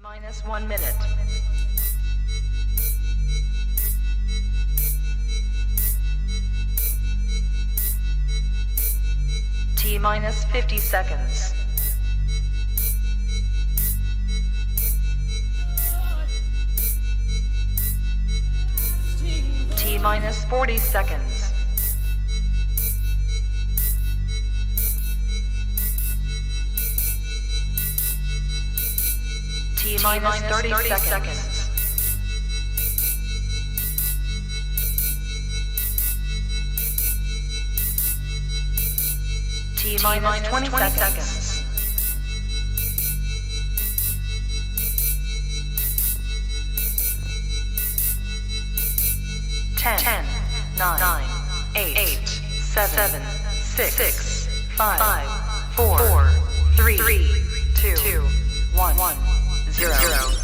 Minus 1 minute. T minus 50 seconds. T minus 40 seconds. T minus 30 seconds. T minus 20 seconds. Ten, 9, 8, 7, 6, 5, 4, 3, 2, 1, 0.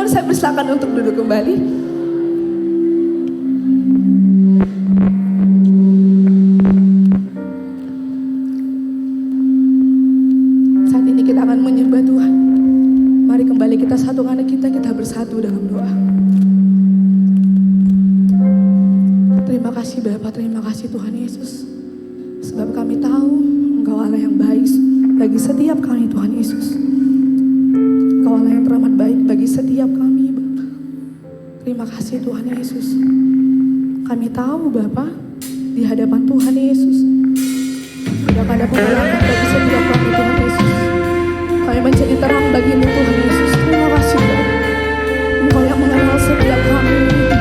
saya persilakan untuk duduk kembali. Saat ini kita akan menyembah Tuhan. Mari kembali kita satukan kita bersatu dalam doa. Terima kasih Bapa, terima kasih Tuhan Yesus. Sebab kami tahu Engkau Allah yang baik bagi setiap kami Tuhan Yesus. Engkau Allah yang teramat baik bagi setiap kami Bapa. Terima kasih Tuhan Yesus. Kami tahu Bapa, di hadapan Tuhan Yesus tidak ada penghalangan bagi setiap kami Tuhan Yesus. Kami menjadi terang bagimu Tuhan Yesus. Terima kasih Bapa. Engkau yang mengenal setiap kami Tuhan.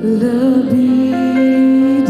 Lebih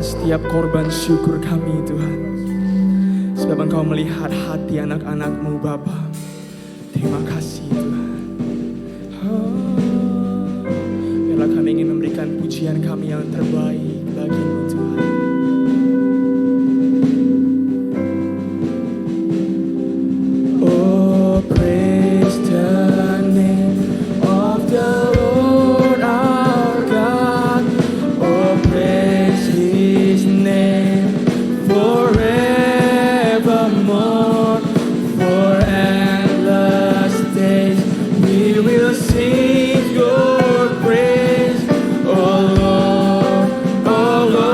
setiap korban syukur kami Tuhan. Sebab Engkau melihat hati anak-anak-Mu Bapa. Terima kasih Tuhan. Biarlah kami ingin memberikan pujian kami yang terbaik bagi-Mu Tuhan. Oh, praise the name of the Lord our God. Oh, praise His name forevermore. For endless days we will sing Your praise. Oh Lord, oh Lord.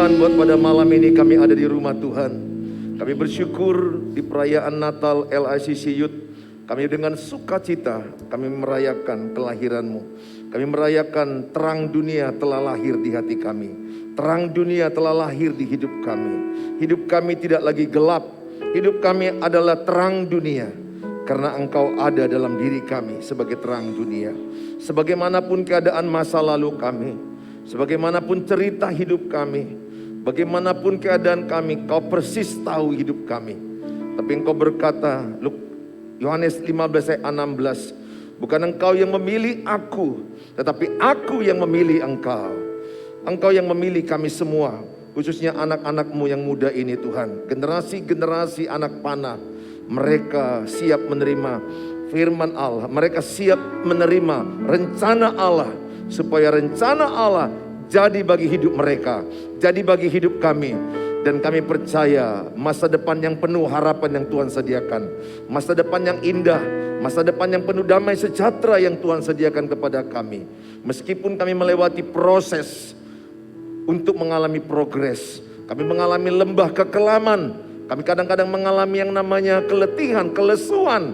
Tuhan buat pada malam ini kami ada di rumah Tuhan. Kami bersyukur di perayaan Natal LICC Youth. Kami dengan sukacita kami merayakan kelahiran-Mu. Kami merayakan terang dunia telah lahir di hati kami. Terang dunia telah lahir di hidup kami. Hidup kami tidak lagi gelap. Hidup kami adalah terang dunia. Karena Engkau ada dalam diri kami sebagai terang dunia. Sebagaimanapun keadaan masa lalu kami. Sebagaimanapun cerita hidup kami. Bagaimanapun keadaan kami, Kau persis tahu hidup kami. Tapi Engkau berkata, Yohanes 15 ayat 16, bukan engkau yang memilih aku, tetapi aku yang memilih engkau. Engkau yang memilih kami semua, khususnya anak-anak-Mu yang muda ini Tuhan. Generasi-generasi anak panah, mereka siap menerima firman Allah. Mereka siap menerima rencana Allah, supaya rencana Allah jadi bagi hidup mereka, jadi bagi hidup kami. Dan kami percaya masa depan yang penuh harapan yang Tuhan sediakan. Masa depan yang indah, masa depan yang penuh damai sejahtera yang Tuhan sediakan kepada kami. Meskipun kami melewati proses untuk mengalami progres. Kami mengalami lembah kekelaman. Kami kadang-kadang mengalami yang namanya keletihan, kelesuan,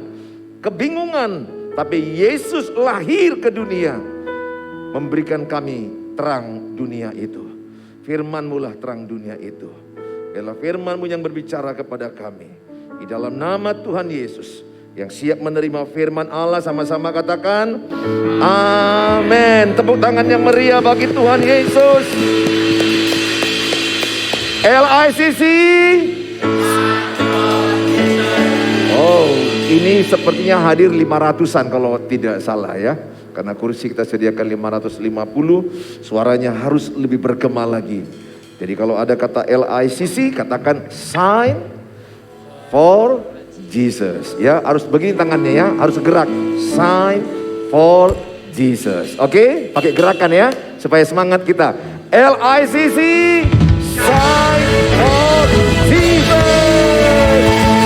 kebingungan. Tapi Yesus lahir ke dunia, memberikan kami terang dunia itu. Firman-Mu lah terang dunia itu. Biarlah firman-Mu yang berbicara kepada kami. Di dalam nama Tuhan Yesus. Yang siap menerima firman Allah, sama-sama katakan amin. Tepuk tangan yang meriah bagi Tuhan Yesus. LICC. Oh, ini sepertinya hadir 500-an kalau tidak salah ya. Karena kursi kita sediakan 550, suaranya harus lebih bergema lagi. Jadi kalau ada kata LICC, katakan sign for Jesus. Ya, harus begini tangannya ya, harus gerak. Sign for Jesus. Oke, pakai gerakan ya, supaya semangat kita. LICC, sign for Jesus.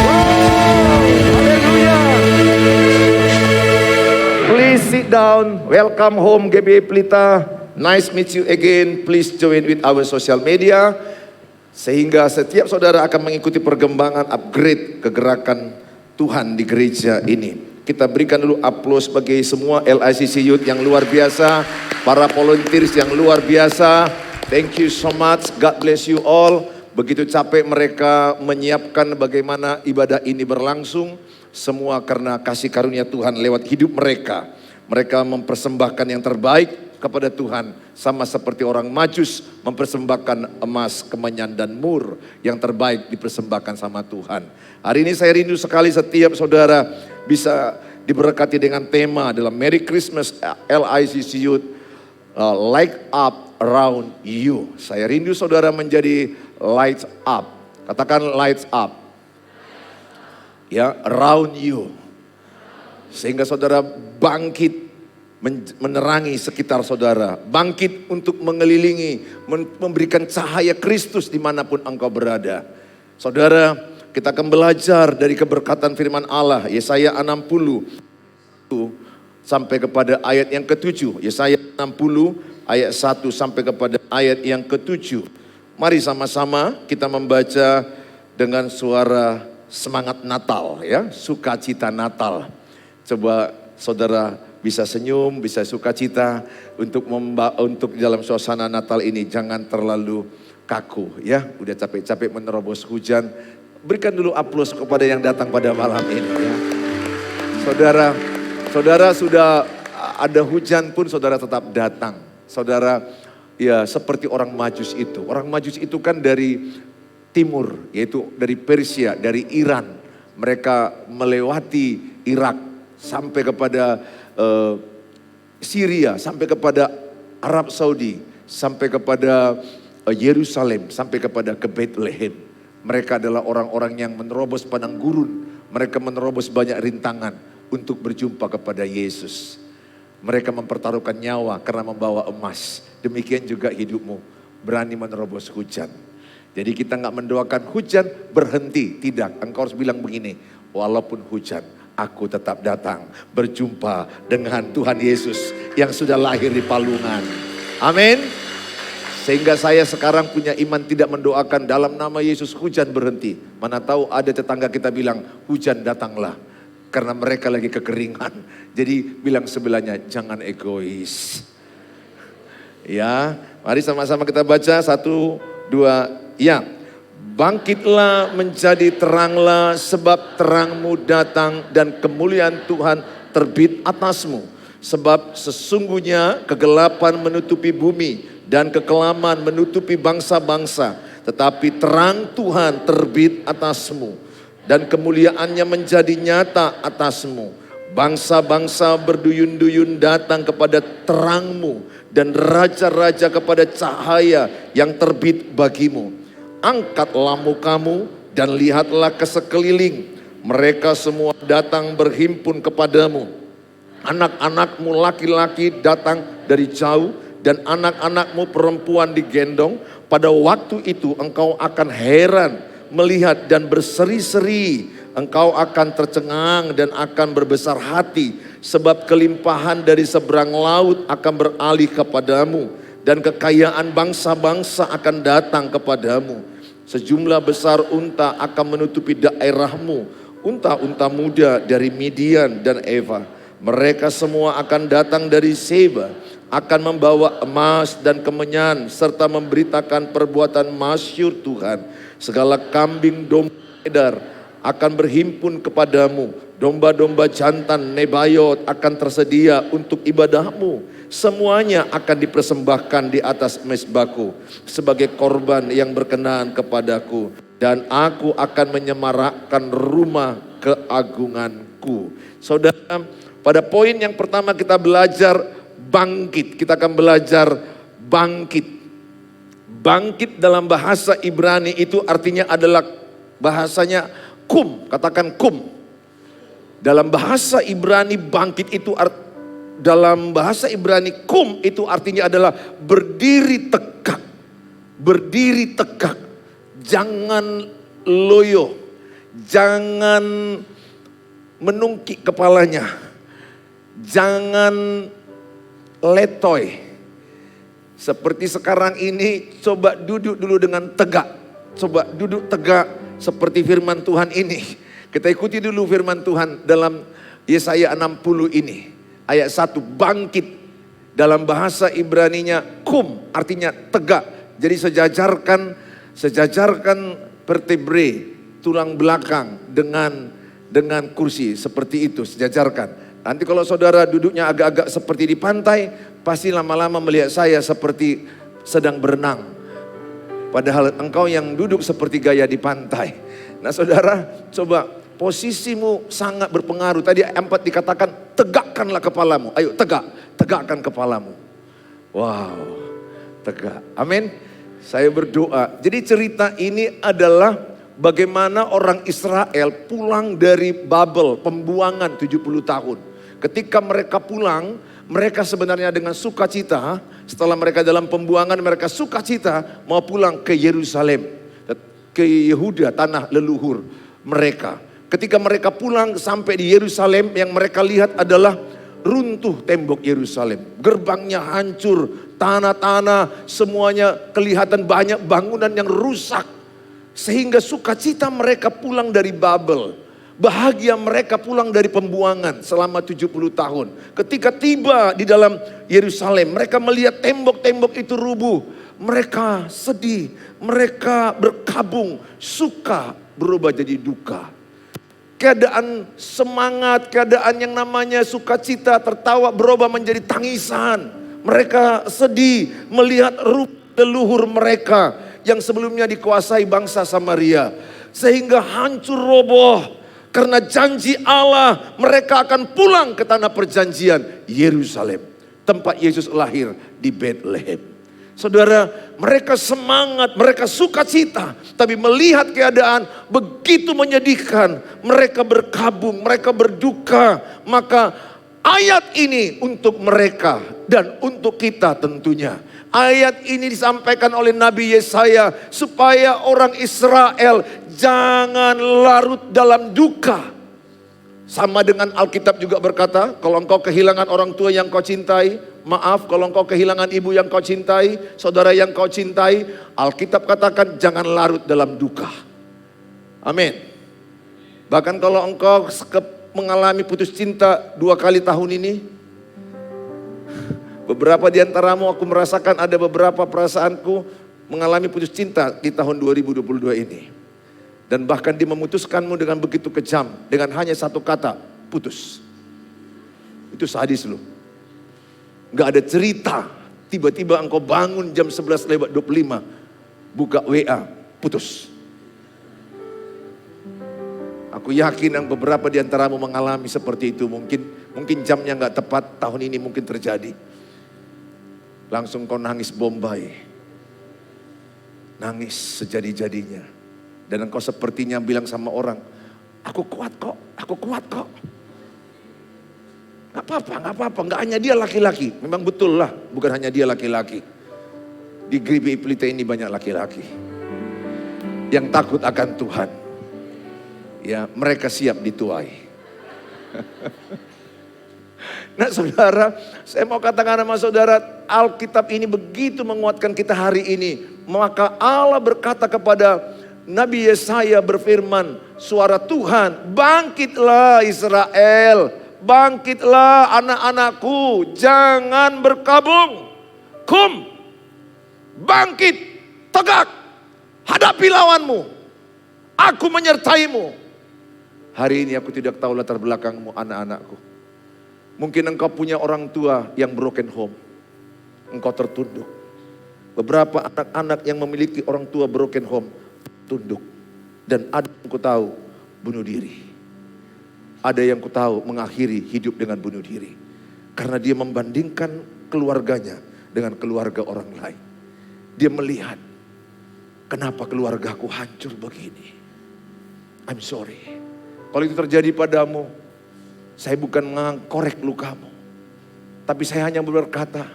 Wow, haleluya. Please sit down. Welcome home GBI Pelita. Nice meet you again. Please join with our social media. Sehingga setiap saudara akan mengikuti perkembangan upgrade kegerakan Tuhan di gereja ini. Kita berikan dulu aplaus bagi semua LICC Youth yang luar biasa. Para volunteers yang luar biasa. Thank you so much. God bless you all. Begitu capek mereka menyiapkan bagaimana ibadah ini berlangsung. Semua karena kasih karunia Tuhan lewat hidup mereka. Mereka mempersembahkan yang terbaik kepada Tuhan, sama seperti orang Majus mempersembahkan emas, kemenyan dan mur, yang terbaik dipersembahkan sama Tuhan. Hari ini saya rindu sekali setiap saudara bisa diberkati dengan tema dalam Merry Christmas LICC Youth, Light Up Around You. Saya rindu saudara menjadi light up. Katakan light up. Ya, around you. Sehingga saudara bangkit menerangi sekitar saudara. Bangkit untuk mengelilingi, memberikan cahaya Kristus dimanapun engkau berada. Saudara, kita akan belajar dari keberkatan firman Allah. Yesaya 60 sampai kepada ayat yang ke-7. Yesaya 60 ayat 1 sampai kepada ayat yang ke-7. Mari sama-sama kita membaca dengan suara semangat Natal ya, sukacita Natal. Coba saudara bisa senyum, bisa sukacita untuk dalam suasana Natal ini. Jangan terlalu kaku ya. Udah capek-capek menerobos hujan. Berikan dulu aplaus kepada yang datang pada malam ini ya. Saudara sudah ada hujan pun saudara tetap datang. Saudara ya seperti orang Majus itu. Orang Majus itu kan dari timur, yaitu dari Persia, dari Iran. Mereka melewati Irak sampai kepada Syria, sampai kepada Arab Saudi, sampai kepada Yerusalem, sampai kepada ke Bethlehem. Mereka adalah orang-orang yang menerobos padang gurun. Mereka menerobos banyak rintangan untuk berjumpa kepada Yesus. Mereka mempertaruhkan nyawa karena membawa emas. Demikian juga hidupmu, berani menerobos hujan. Jadi kita nggak mendoakan hujan berhenti, tidak. Engkau harus bilang begini, walaupun hujan, aku tetap datang berjumpa dengan Tuhan Yesus yang sudah lahir di palungan. Amin. Sehingga saya sekarang punya iman tidak mendoakan dalam nama Yesus hujan berhenti. Mana tahu ada tetangga kita bilang hujan datanglah. Karena mereka lagi kekeringan. Jadi bilang sebelahnya jangan egois. Ya, mari sama-sama kita baca 1, 2, ya. Bangkitlah menjadi teranglah sebab terangmu datang dan kemuliaan Tuhan terbit atasmu. Sebab sesungguhnya kegelapan menutupi bumi dan kekelaman menutupi bangsa-bangsa. Tetapi terang Tuhan terbit atasmu dan kemuliaannya menjadi nyata atasmu. Bangsa-bangsa berduyun-duyun datang kepada terangmu dan raja-raja kepada cahaya yang terbit bagimu. Angkatlah mukamu dan lihatlah ke sekeliling. Mereka semua datang berhimpun kepadamu. Anak-anakmu laki-laki datang dari jauh dan anak-anakmu perempuan digendong. Pada waktu itu engkau akan heran melihat dan berseri-seri. Engkau akan tercengang dan akan berbesar hati. Sebab kelimpahan dari seberang laut akan beralih kepadamu. Dan kekayaan bangsa-bangsa akan datang kepadamu. Sejumlah besar unta akan menutupi daerahmu. Unta-unta muda dari Midian dan Eva. Mereka semua akan datang dari Seba, akan membawa emas dan kemenyan, serta memberitakan perbuatan masyhur Tuhan. Segala kambing domba edar akan berhimpun kepadamu. Domba-domba jantan Nebayot akan tersedia untuk ibadahmu. Semuanya akan dipersembahkan di atas mezbahku sebagai korban yang berkenan kepadaku. Dan aku akan menyemarakkan rumah keagunganku. Saudara, pada poin yang pertama kita belajar bangkit. Kita akan belajar bangkit. Bangkit dalam bahasa Ibrani itu artinya adalah bahasanya kum. Katakan kum. Dalam bahasa Ibrani bangkit itu dalam bahasa Ibrani kum itu artinya adalah berdiri tegak. Berdiri tegak. Jangan loyo. Jangan menungkik kepalanya. Jangan letoy. Seperti sekarang ini coba duduk dulu dengan tegak. Coba duduk tegak seperti firman Tuhan ini. Kita ikuti dulu firman Tuhan dalam Yesaya 60 ini. Ayat 1, bangkit. Dalam bahasa Ibraninya kum artinya tegak. Jadi sejajarkan vertebrae tulang belakang dengan kursi seperti itu, sejajarkan. Nanti kalau saudara duduknya agak-agak seperti di pantai, pasti lama-lama melihat saya seperti sedang berenang. Padahal engkau yang duduk seperti gaya di pantai. Nah saudara, coba posisimu sangat berpengaruh. Tadi 4 dikatakan tegakkanlah kepalamu. Ayo tegakkan kepalamu. Wow, tegak. Amin. Saya berdoa. Jadi cerita ini adalah bagaimana orang Israel pulang dari Babel, pembuangan 70 tahun. Ketika mereka pulang, mereka sebenarnya dengan sukacita, setelah mereka dalam pembuangan, mereka sukacita mau pulang ke Yerusalem, ke Yehuda, tanah leluhur mereka. Ketika mereka pulang sampai di Yerusalem, yang mereka lihat adalah runtuh tembok Yerusalem. Gerbangnya hancur, tanah-tanah semuanya kelihatan, banyak bangunan yang rusak. Sehingga sukacita mereka pulang dari Babel. Bahagia mereka pulang dari pembuangan selama 70 tahun. Ketika tiba di dalam Yerusalem, mereka melihat tembok-tembok itu rubuh. Mereka sedih, mereka berkabung, suka berubah jadi duka. Keadaan semangat, keadaan yang namanya sukacita, tertawa berubah menjadi tangisan. Mereka sedih melihat leluhur mereka yang sebelumnya dikuasai bangsa Samaria. Sehingga hancur roboh. Karena janji Allah, mereka akan pulang ke tanah perjanjian, Yerusalem. Tempat Yesus lahir di Bethlehem. Saudara, mereka semangat, mereka sukacita. Tapi melihat keadaan begitu menyedihkan, mereka berkabung, mereka berduka. Maka ayat ini untuk mereka dan untuk kita tentunya. Ayat ini disampaikan oleh Nabi Yesaya supaya orang Israel jangan larut dalam duka. Sama dengan Alkitab juga berkata, kalau engkau kehilangan orang tua yang kau cintai, Maaf kalau engkau kehilangan ibu yang kau cintai, saudara yang kau cintai. Alkitab katakan jangan larut dalam duka. Amin. Bahkan kalau engkau mengalami putus cinta 2 kali tahun ini, beberapa di antaramu aku merasakan ada beberapa perasaanku mengalami putus cinta di tahun 2022 ini. Dan bahkan dia memutuskanmu dengan begitu kejam, dengan hanya satu kata, putus. Itu sadis loh. Gak ada cerita, tiba-tiba engkau bangun jam 11:25, buka WA, putus. Aku yakin yang beberapa di antaramu mengalami seperti itu. Mungkin jamnya gak tepat, tahun ini mungkin terjadi. Langsung kau nangis bombay. Nangis sejadi-jadinya. Dan engkau sepertinya bilang sama orang, aku kuat kok, aku kuat kok. Gak apa-apa, gak hanya dia laki-laki. Memang betul lah, bukan hanya dia laki-laki. Di GBI Pelita ini banyak laki-laki yang takut akan Tuhan. Ya, mereka siap dituai. Nah saudara, saya mau katakan sama saudara, Alkitab ini begitu menguatkan kita hari ini. Maka Allah berkata kepada Nabi Yesaya berfirman, suara Tuhan, bangkitlah Israel. Bangkitlah anak-anakku, jangan berkabung. Kum, bangkit, tegak, hadapi lawanmu. Aku menyertaimu. Hari ini aku tidak tahu latar belakangmu anak-anakku. Mungkin engkau punya orang tua yang broken home. Engkau tertunduk. Beberapa anak-anak yang memiliki orang tua broken home, tunduk. Dan ada yang ku tahu bunuh diri. Ada yang ku tahu mengakhiri hidup dengan bunuh diri. Karena dia membandingkan keluarganya dengan keluarga orang lain. Dia melihat, kenapa keluargaku hancur begini. I'm sorry. Kalau itu terjadi padamu, saya bukan mengkorek lukamu. Tapi saya hanya berkata,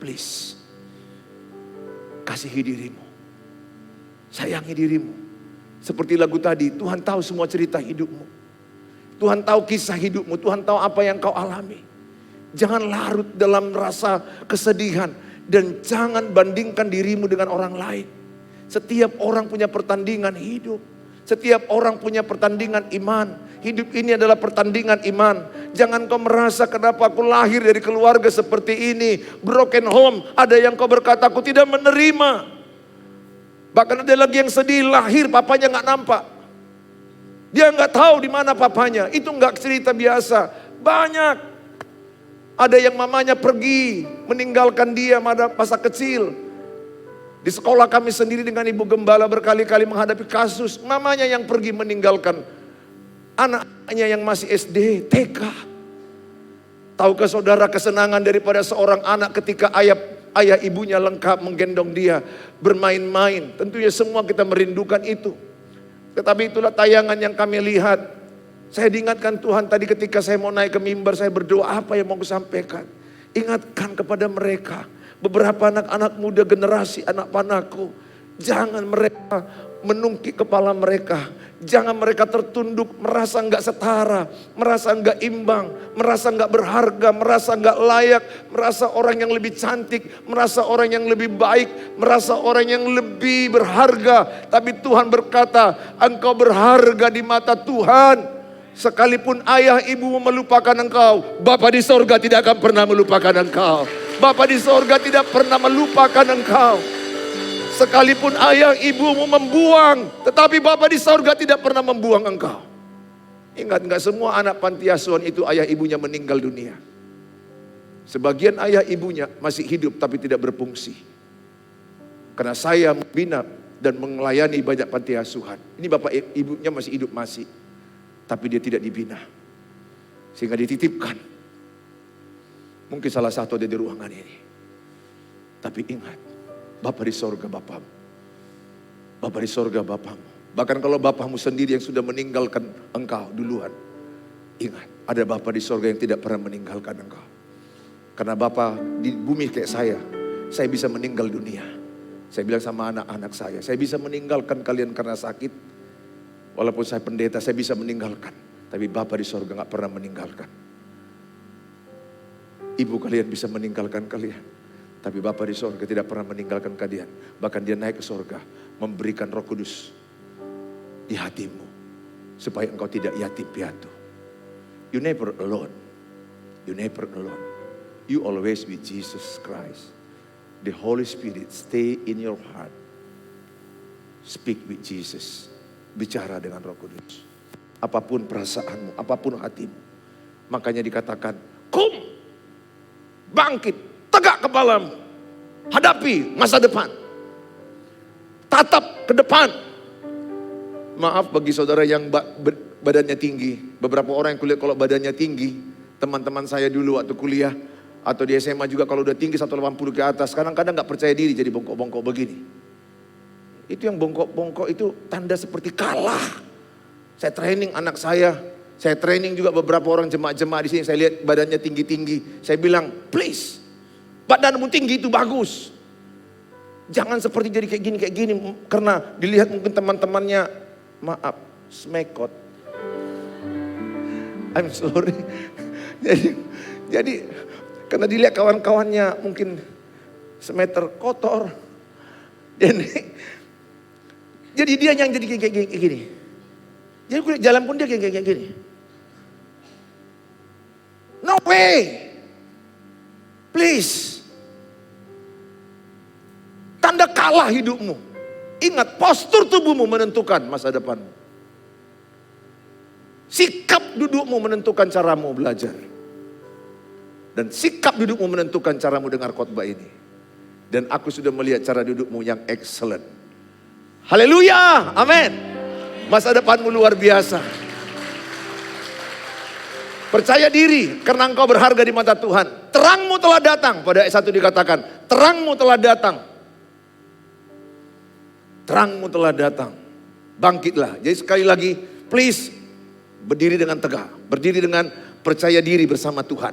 please, kasihi dirimu. Sayangi dirimu. Seperti lagu tadi, Tuhan tahu semua cerita hidupmu. Tuhan tahu kisah hidupmu, Tuhan tahu apa yang kau alami. Jangan larut dalam rasa kesedihan dan jangan bandingkan dirimu dengan orang lain. Setiap orang punya pertandingan hidup. Setiap orang punya pertandingan iman. Hidup ini adalah pertandingan iman. Jangan kau merasa kenapa aku lahir dari keluarga seperti ini. Broken home, ada yang kau berkata aku tidak menerima. Bahkan ada lagi yang sedih, lahir papanya gak nampak. Dia nggak tahu di mana papanya. Itu nggak cerita biasa. Banyak. Ada yang mamanya pergi meninggalkan dia masa kecil. Di sekolah kami sendiri dengan ibu gembala berkali-kali menghadapi kasus mamanya yang pergi meninggalkan anaknya yang masih SD, TK. Tahukah saudara kesenangan daripada seorang anak ketika ayah ibunya lengkap menggendong dia bermain-main. Tentunya semua kita merindukan itu. Tetapi itulah tayangan yang kami lihat. Saya diingatkan Tuhan tadi ketika saya mau naik ke mimbar, saya berdoa apa yang mau aku sampaikan. Ingatkan kepada mereka, beberapa anak-anak muda generasi anak panahku. Jangan mereka menungkik kepala mereka. Jangan mereka tertunduk, merasa enggak setara, merasa enggak imbang, merasa enggak berharga, merasa enggak layak, merasa orang yang lebih cantik, merasa orang yang lebih baik, merasa orang yang lebih berharga. Tapi Tuhan berkata, engkau berharga di mata Tuhan. Sekalipun ayah ibumu melupakan engkau, Bapa di sorga tidak akan pernah melupakan engkau. Bapa di sorga tidak pernah melupakan engkau. Sekalipun ayah ibumu membuang, tetapi Bapa di sorga tidak pernah membuang engkau. Ingat, enggak semua anak panti asuhan itu ayah ibunya meninggal dunia. Sebagian ayah ibunya masih hidup tapi tidak berfungsi. Karena saya membina dan melayani banyak panti asuhan. Ini bapak ibunya masih hidup tapi dia tidak dibina. Sehingga dititipkan. Mungkin salah satu ada di ruangan ini. Tapi ingat, Bapa di sorga Bapamu. Bapa di sorga Bapamu. Bahkan kalau Bapamu sendiri yang sudah meninggalkan engkau duluan. Ingat, ada Bapa di sorga yang tidak pernah meninggalkan engkau. Karena Bapa di bumi kayak saya bisa meninggal dunia. Saya bilang sama anak-anak saya bisa meninggalkan kalian karena sakit. Walaupun saya pendeta, saya bisa meninggalkan. Tapi Bapa di sorga gak pernah meninggalkan. ibu kalian bisa meninggalkan kalian. Tapi Bapa di sorga tidak pernah meninggalkan kalian. Bahkan dia naik ke sorga, memberikan Roh Kudus di hatimu. Supaya engkau tidak yatim piatu. You never alone. You never alone. You always with Jesus Christ. The Holy Spirit stay in your heart. Speak with Jesus. Bicara dengan Roh Kudus. Apapun perasaanmu, apapun hatimu. Makanya dikatakan, kum, bangkit, tegak kepalamu. Hadapi masa depan. Tatap ke depan. Maaf bagi saudara yang badannya tinggi. Beberapa orang yang kulihat kalau badannya tinggi. Teman-teman saya dulu waktu kuliah. Atau di SMA juga kalau udah tinggi 180 ke atas. Kadang-kadang gak percaya diri jadi bongkok-bongkok begini. Itu yang bongkok-bongkok itu tanda seperti kalah. Saya training anak saya training juga beberapa orang jemaat-jemaat di sini. Saya lihat badannya tinggi-tinggi. Saya bilang, please, badanmu tinggi itu bagus. Jangan seperti jadi kayak gini. Karena dilihat mungkin teman-temannya, maaf, smekot. I'm sorry. Jadi karena dilihat kawan-kawannya mungkin semeter kotor. Jadi dia yang jadi kayak gini. Jadi jalan pun dia kayak gini. No way. Please. Tanda kalah hidupmu. Ingat, postur tubuhmu menentukan masa depanmu. Sikap dudukmu menentukan caramu belajar. Dan sikap dudukmu menentukan caramu dengar khotbah ini. Dan aku sudah melihat cara dudukmu yang excellent. Haleluya, amin. Masa depanmu luar biasa. Percaya diri karena engkau berharga di mata Tuhan. Terangmu telah datang. Pada ayat 1 dikatakan, terangmu telah datang. Terangmu telah datang. Bangkitlah. Jadi sekali lagi, please, berdiri dengan tegak. Berdiri dengan percaya diri bersama Tuhan.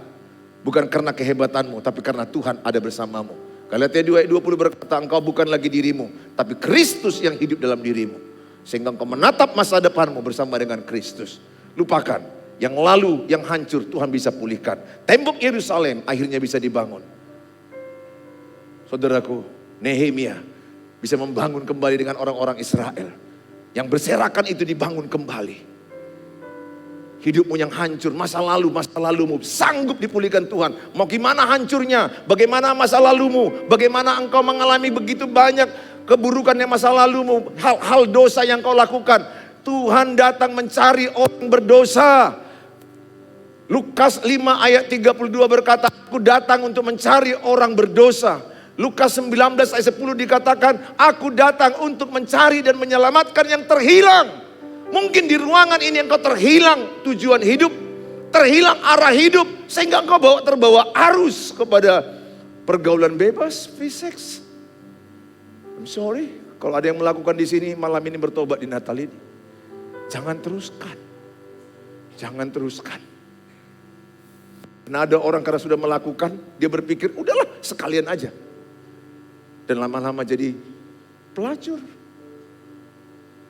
Bukan karena kehebatanmu, tapi karena Tuhan ada bersamamu. Galatia 2 ayat 20 berkata, engkau bukan lagi dirimu, tapi Kristus yang hidup dalam dirimu. Sehingga engkau menatap masa depanmu bersama dengan Kristus. Lupakan, yang lalu, yang hancur Tuhan bisa pulihkan. Tembok Yerusalem akhirnya bisa dibangun. Saudaraku, Nehemia bisa membangun kembali dengan orang-orang Israel. Yang berserakan itu dibangun kembali. Hidupmu yang hancur, masa lalumu sanggup dipulihkan Tuhan. Mau gimana hancurnya, bagaimana masa lalumu, bagaimana engkau mengalami begitu banyak keburukannya masa lalumu, hal-hal dosa yang kau lakukan. Tuhan datang mencari orang berdosa. Lukas 5 ayat 32 berkata, aku datang untuk mencari orang berdosa. Lukas 19 ayat 10 dikatakan, aku datang untuk mencari dan menyelamatkan yang terhilang. Mungkin di ruangan ini engkau terhilang tujuan hidup, terhilang arah hidup, sehingga engkau terbawa arus kepada pergaulan bebas, free sex. I'm sorry, kalau ada yang melakukan di sini malam ini bertobat di Natal ini. Jangan teruskan. Jangan teruskan. Karena ada orang karena sudah melakukan, dia berpikir udahlah sekalian aja. Dan lama-lama jadi pelacur.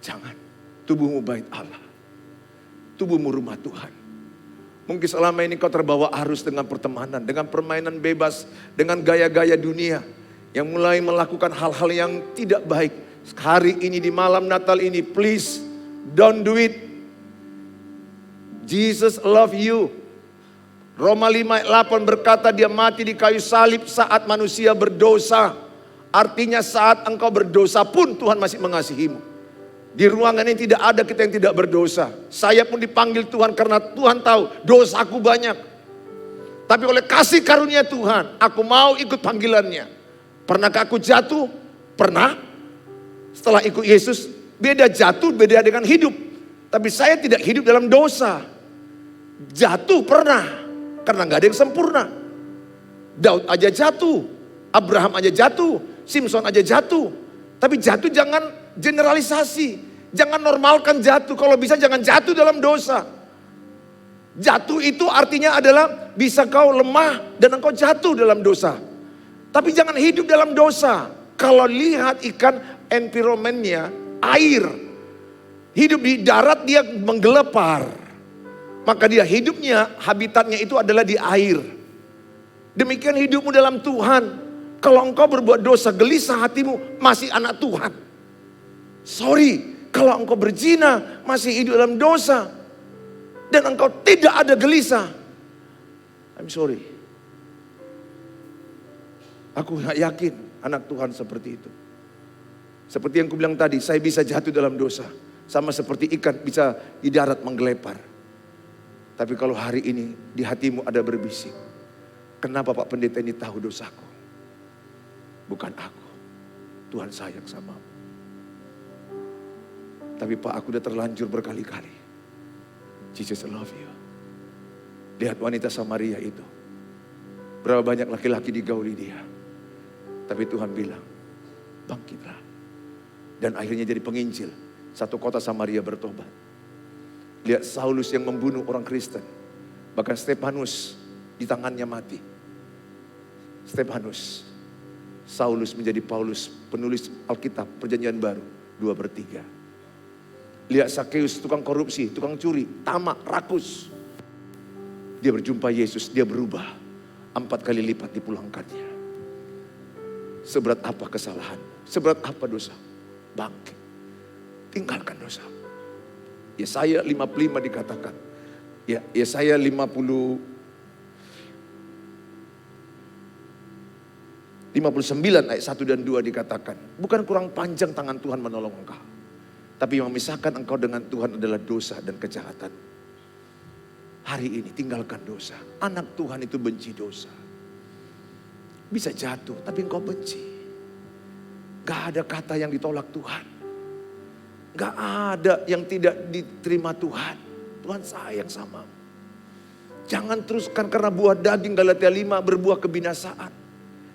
Jangan. Tubuhmu bait Allah. Tubuhmu rumah Tuhan. Mungkin selama ini kau terbawa arus dengan pertemanan, dengan permainan bebas, dengan gaya-gaya dunia. Yang mulai melakukan hal-hal yang tidak baik. Hari ini di malam Natal ini, please don't do it. Jesus love you. Roma 5 ayat 8 berkata dia mati di kayu salib saat manusia berdosa. Artinya saat engkau berdosa pun Tuhan masih mengasihimu. Di ruangan ini tidak ada kita yang tidak berdosa. Saya pun dipanggil Tuhan karena Tuhan tahu dosaku banyak. Tapi oleh kasih karunia Tuhan, aku mau ikut panggilannya. Pernahkah aku jatuh? Pernah. Setelah ikut Yesus, beda jatuh, beda dengan hidup. Tapi saya tidak hidup dalam dosa. Jatuh pernah, karena gak ada yang sempurna. Daud aja jatuh, Abraham aja jatuh, Simpson aja jatuh. Tapi jatuh jangan generalisasi. Jangan normalkan jatuh. Kalau bisa jangan jatuh dalam dosa. Jatuh itu artinya adalah bisa kau lemah dan engkau jatuh dalam dosa. Tapi jangan hidup dalam dosa. Kalau lihat ikan environmentnya air. Hidup di darat dia menggelepar. Maka dia hidupnya habitatnya itu adalah di air. Demikian hidupmu dalam Tuhan. Kalau engkau berbuat dosa, gelisah hatimu, masih anak Tuhan. Sorry, kalau engkau berzina, masih hidup dalam dosa, dan engkau tidak ada gelisah, I'm sorry. Aku gak yakin anak Tuhan seperti itu. Seperti yang aku bilang tadi, saya bisa jatuh dalam dosa. Sama seperti ikan bisa di darat menggelepar. Tapi kalau hari ini di hatimu ada berbisik, kenapa Pak Pendeta ini tahu dosaku? Bukan aku, Tuhan sayang samamu. Tapi Pak, aku udah terlanjur berkali-kali. Jesus I love you. Lihat wanita Samaria itu. Berapa banyak laki-laki digauli dia. Tapi Tuhan bilang, bangkitlah. Dan akhirnya jadi penginjil. Satu kota Samaria bertobat. Lihat Saulus yang membunuh orang Kristen. Bahkan Stefanus di tangannya mati. Stefanus. Saulus menjadi Paulus, penulis Alkitab, Perjanjian Baru, 2/3. Lihat Sakeus, tukang korupsi, tukang curi, tamak, rakus. Dia berjumpa Yesus, dia berubah. 4 kali lipat dipulangkannya. Seberat apa kesalahan? Seberat apa dosa? Bangkit. Tinggalkan dosa. Yesaya 55 dikatakan. Yesaya 59 ayat 1 dan 2 dikatakan. Bukan kurang panjang tangan Tuhan menolong engkau. Tapi yang memisahkan engkau dengan Tuhan adalah dosa dan kejahatan. Hari ini tinggalkan dosa. Anak Tuhan itu benci dosa. Bisa jatuh tapi engkau benci. Gak ada kata yang ditolak Tuhan. Gak ada yang tidak diterima Tuhan. Tuhan sayang sama. Jangan teruskan karena buah daging Galatia 5 berbuah kebinasaan.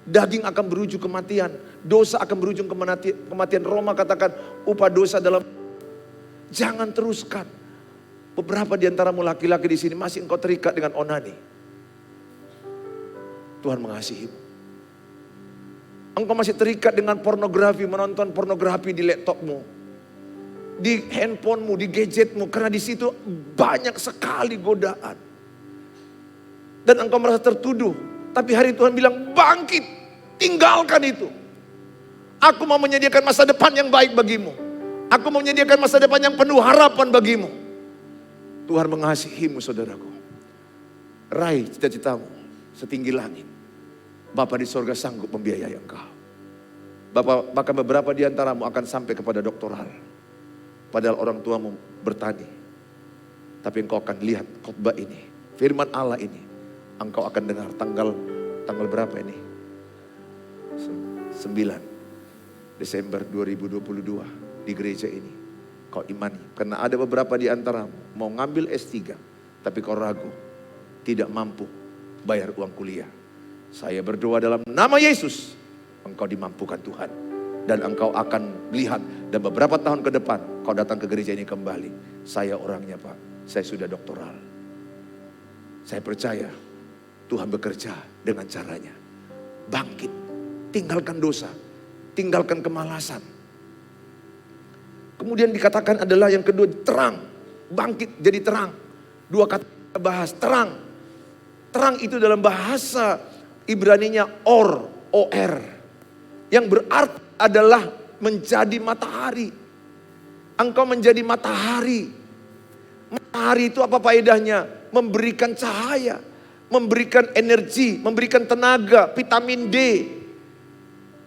Daging akan berujung kematian. Dosa akan berujung kematian. Roma katakan upah dosa dalam. Jangan teruskan. Beberapa di antaramu laki-laki di sini masih engkau terikat dengan onani. Tuhan mengasihimu. Engkau masih terikat dengan pornografi, menonton pornografi di laptopmu, di handphonemu, di gadgetmu, karena di situ banyak sekali godaan. Dan engkau merasa tertuduh. Tapi hari Tuhan bilang, bangkit, tinggalkan itu. Aku mau menyediakan masa depan yang baik bagimu. Aku mau menyediakan masa depan yang penuh harapan bagimu. Tuhan mengasihimu saudaraku. Raih cita-citamu setinggi langit. Bapa di sorga sanggup membiayai engkau. Bahkan beberapa di antaramu akan sampai kepada doktoral. Padahal orang tuamu bertani. Tapi engkau akan lihat khotbah ini. Firman Allah ini. Engkau akan dengar tanggal berapa ini? 9 Desember 2022 di gereja ini. Kau imani. Karena ada beberapa di antaramu mau ngambil S3. Tapi kau ragu. Tidak mampu bayar uang kuliah. Saya berdoa dalam nama Yesus. Engkau dimampukan Tuhan. Dan engkau akan melihat. Dan beberapa tahun ke depan kau datang ke gereja ini kembali. Saya orangnya Pak. Saya sudah doktoral. Saya percaya Tuhan bekerja dengan caranya. Bangkit. Tinggalkan dosa. Tinggalkan kemalasan. Kemudian dikatakan adalah yang kedua terang. Bangkit jadi terang. 2 kata bahas terang. Terang itu dalam bahasa Ibraninya or. Yang berarti adalah menjadi matahari. Engkau menjadi matahari. Matahari itu apa faedahnya? Memberikan cahaya. Memberikan energi. Memberikan tenaga. Vitamin D.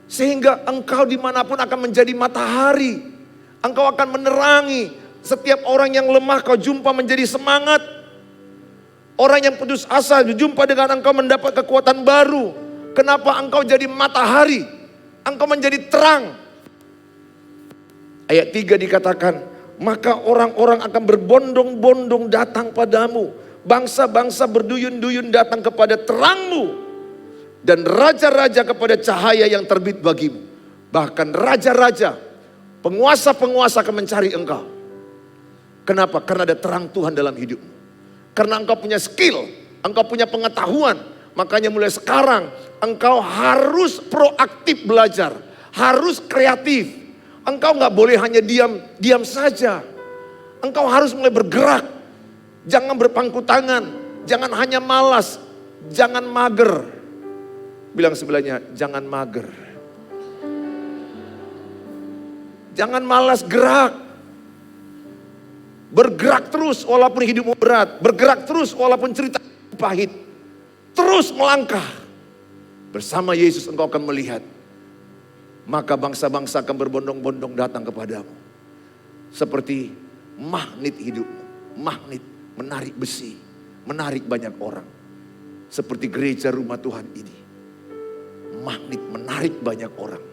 Sehingga engkau dimanapun akan menjadi matahari. Engkau akan menerangi. Setiap orang yang lemah kau jumpa menjadi semangat. Orang yang putus asa jumpa dengan engkau mendapat kekuatan baru. Kenapa engkau jadi matahari? Engkau menjadi terang. Ayat 3 dikatakan, maka orang-orang akan berbondong-bondong datang padamu. Bangsa-bangsa berduyun-duyun datang kepada terangmu. Dan raja-raja kepada cahaya yang terbit bagimu. Bahkan raja-raja, penguasa-penguasa akan mencari engkau. Kenapa? Karena ada terang Tuhan dalam hidupmu. Karena engkau punya skill, engkau punya pengetahuan. Makanya mulai sekarang engkau harus proaktif belajar. Harus kreatif. Engkau gak boleh hanya diam saja. Engkau harus mulai bergerak. Jangan berpangku tangan. Jangan hanya malas. Jangan mager. Bilang sebelahnya, jangan mager. Jangan malas gerak. Bergerak terus walaupun hidupmu berat. Bergerak terus walaupun cerita pahit. Terus melangkah. Bersama Yesus engkau akan melihat. Maka bangsa-bangsa akan berbondong-bondong datang kepadamu. Seperti magnet hidupmu. Magnet menarik besi. Menarik banyak orang. Seperti gereja rumah Tuhan ini. Magnet menarik banyak orang.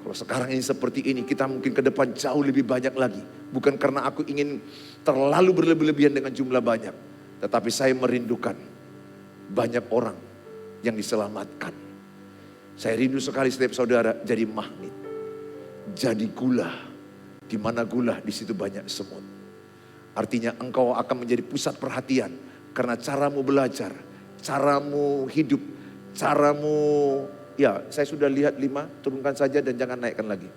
Kalau sekarang ini seperti ini, kita mungkin ke depan jauh lebih banyak lagi. Bukan karena aku ingin terlalu berlebih-lebihan dengan jumlah banyak. Tetapi saya merindukan banyak orang yang diselamatkan. Saya rindu sekali setiap saudara jadi magnet. Jadi gula. Di mana gula, di situ banyak semut. Artinya engkau akan menjadi pusat perhatian. Karena caramu belajar, caramu hidup, caramu... Ya, saya sudah lihat 5, turunkan saja dan jangan naikkan lagi.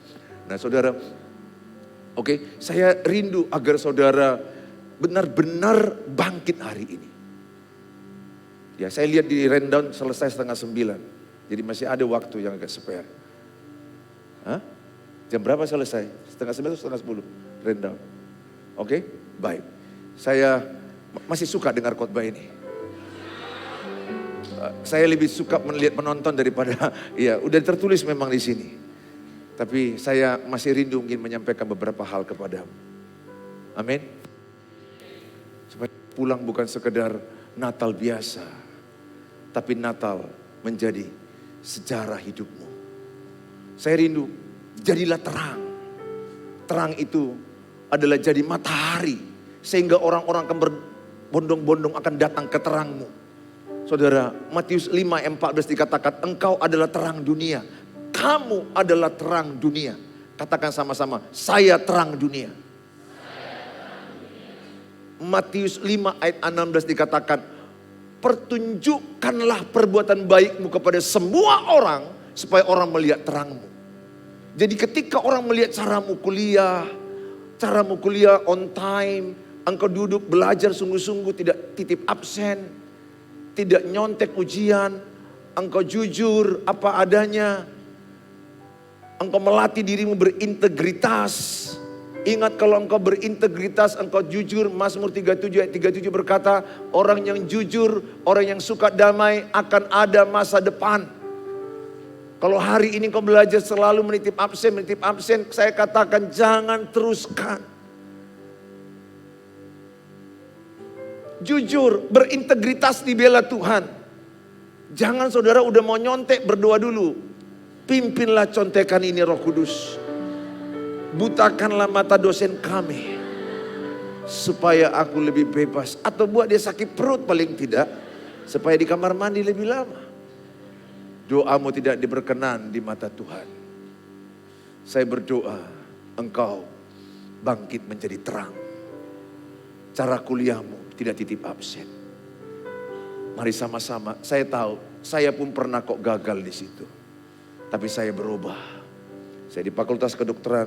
Nah saudara, oke, saya rindu agar saudara benar-benar bangkit hari ini. Ya, saya lihat di rundown selesai 8:30. Jadi masih ada waktu yang agak spare. Hah? Jam berapa selesai? 8:30 atau 9:30? Rundown. Oke, baik. Saya masih suka dengar khotbah ini. Saya lebih suka melihat penonton daripada, ya udah tertulis memang di sini. Tapi saya masih rindu mungkin menyampaikan beberapa hal kepadamu. Amin. Supaya pulang bukan sekedar Natal biasa. Tapi Natal menjadi sejarah hidupmu. Saya rindu, jadilah terang. Terang itu adalah jadi matahari. Sehingga orang-orang akan berbondong-bondong akan datang ke terangmu. Saudara, Matius 5:14 dikatakan, engkau adalah terang dunia. Kamu adalah terang dunia. Katakan sama-sama, saya terang dunia. Matius 5:16 dikatakan, pertunjukkanlah perbuatan baikmu kepada semua orang, supaya orang melihat terangmu. Jadi ketika orang melihat caramu kuliah on time, engkau duduk belajar sungguh-sungguh, tidak titip absen, tidak nyontek ujian, engkau jujur apa adanya, engkau melatih dirimu berintegritas. Ingat kalau engkau berintegritas, engkau jujur, Mazmur 37 ayat 37 berkata, orang yang jujur, orang yang suka damai akan ada masa depan. Kalau hari ini engkau belajar selalu menitip absen, saya katakan jangan teruskan. Jujur, berintegritas di bela Tuhan. Jangan saudara udah mau nyontek, berdoa dulu. Pimpinlah contekan ini Roh Kudus. Butakanlah mata dosen kami. Supaya aku lebih bebas. Atau buat dia sakit perut paling tidak. Supaya di kamar mandi lebih lama. Doamu tidak diberkenan di mata Tuhan. Saya berdoa, engkau bangkit menjadi terang. Cara kuliahmu tidak titip absen. Mari sama-sama, saya tahu, saya pun pernah kok gagal di situ. Tapi saya berubah. Saya di Fakultas Kedokteran,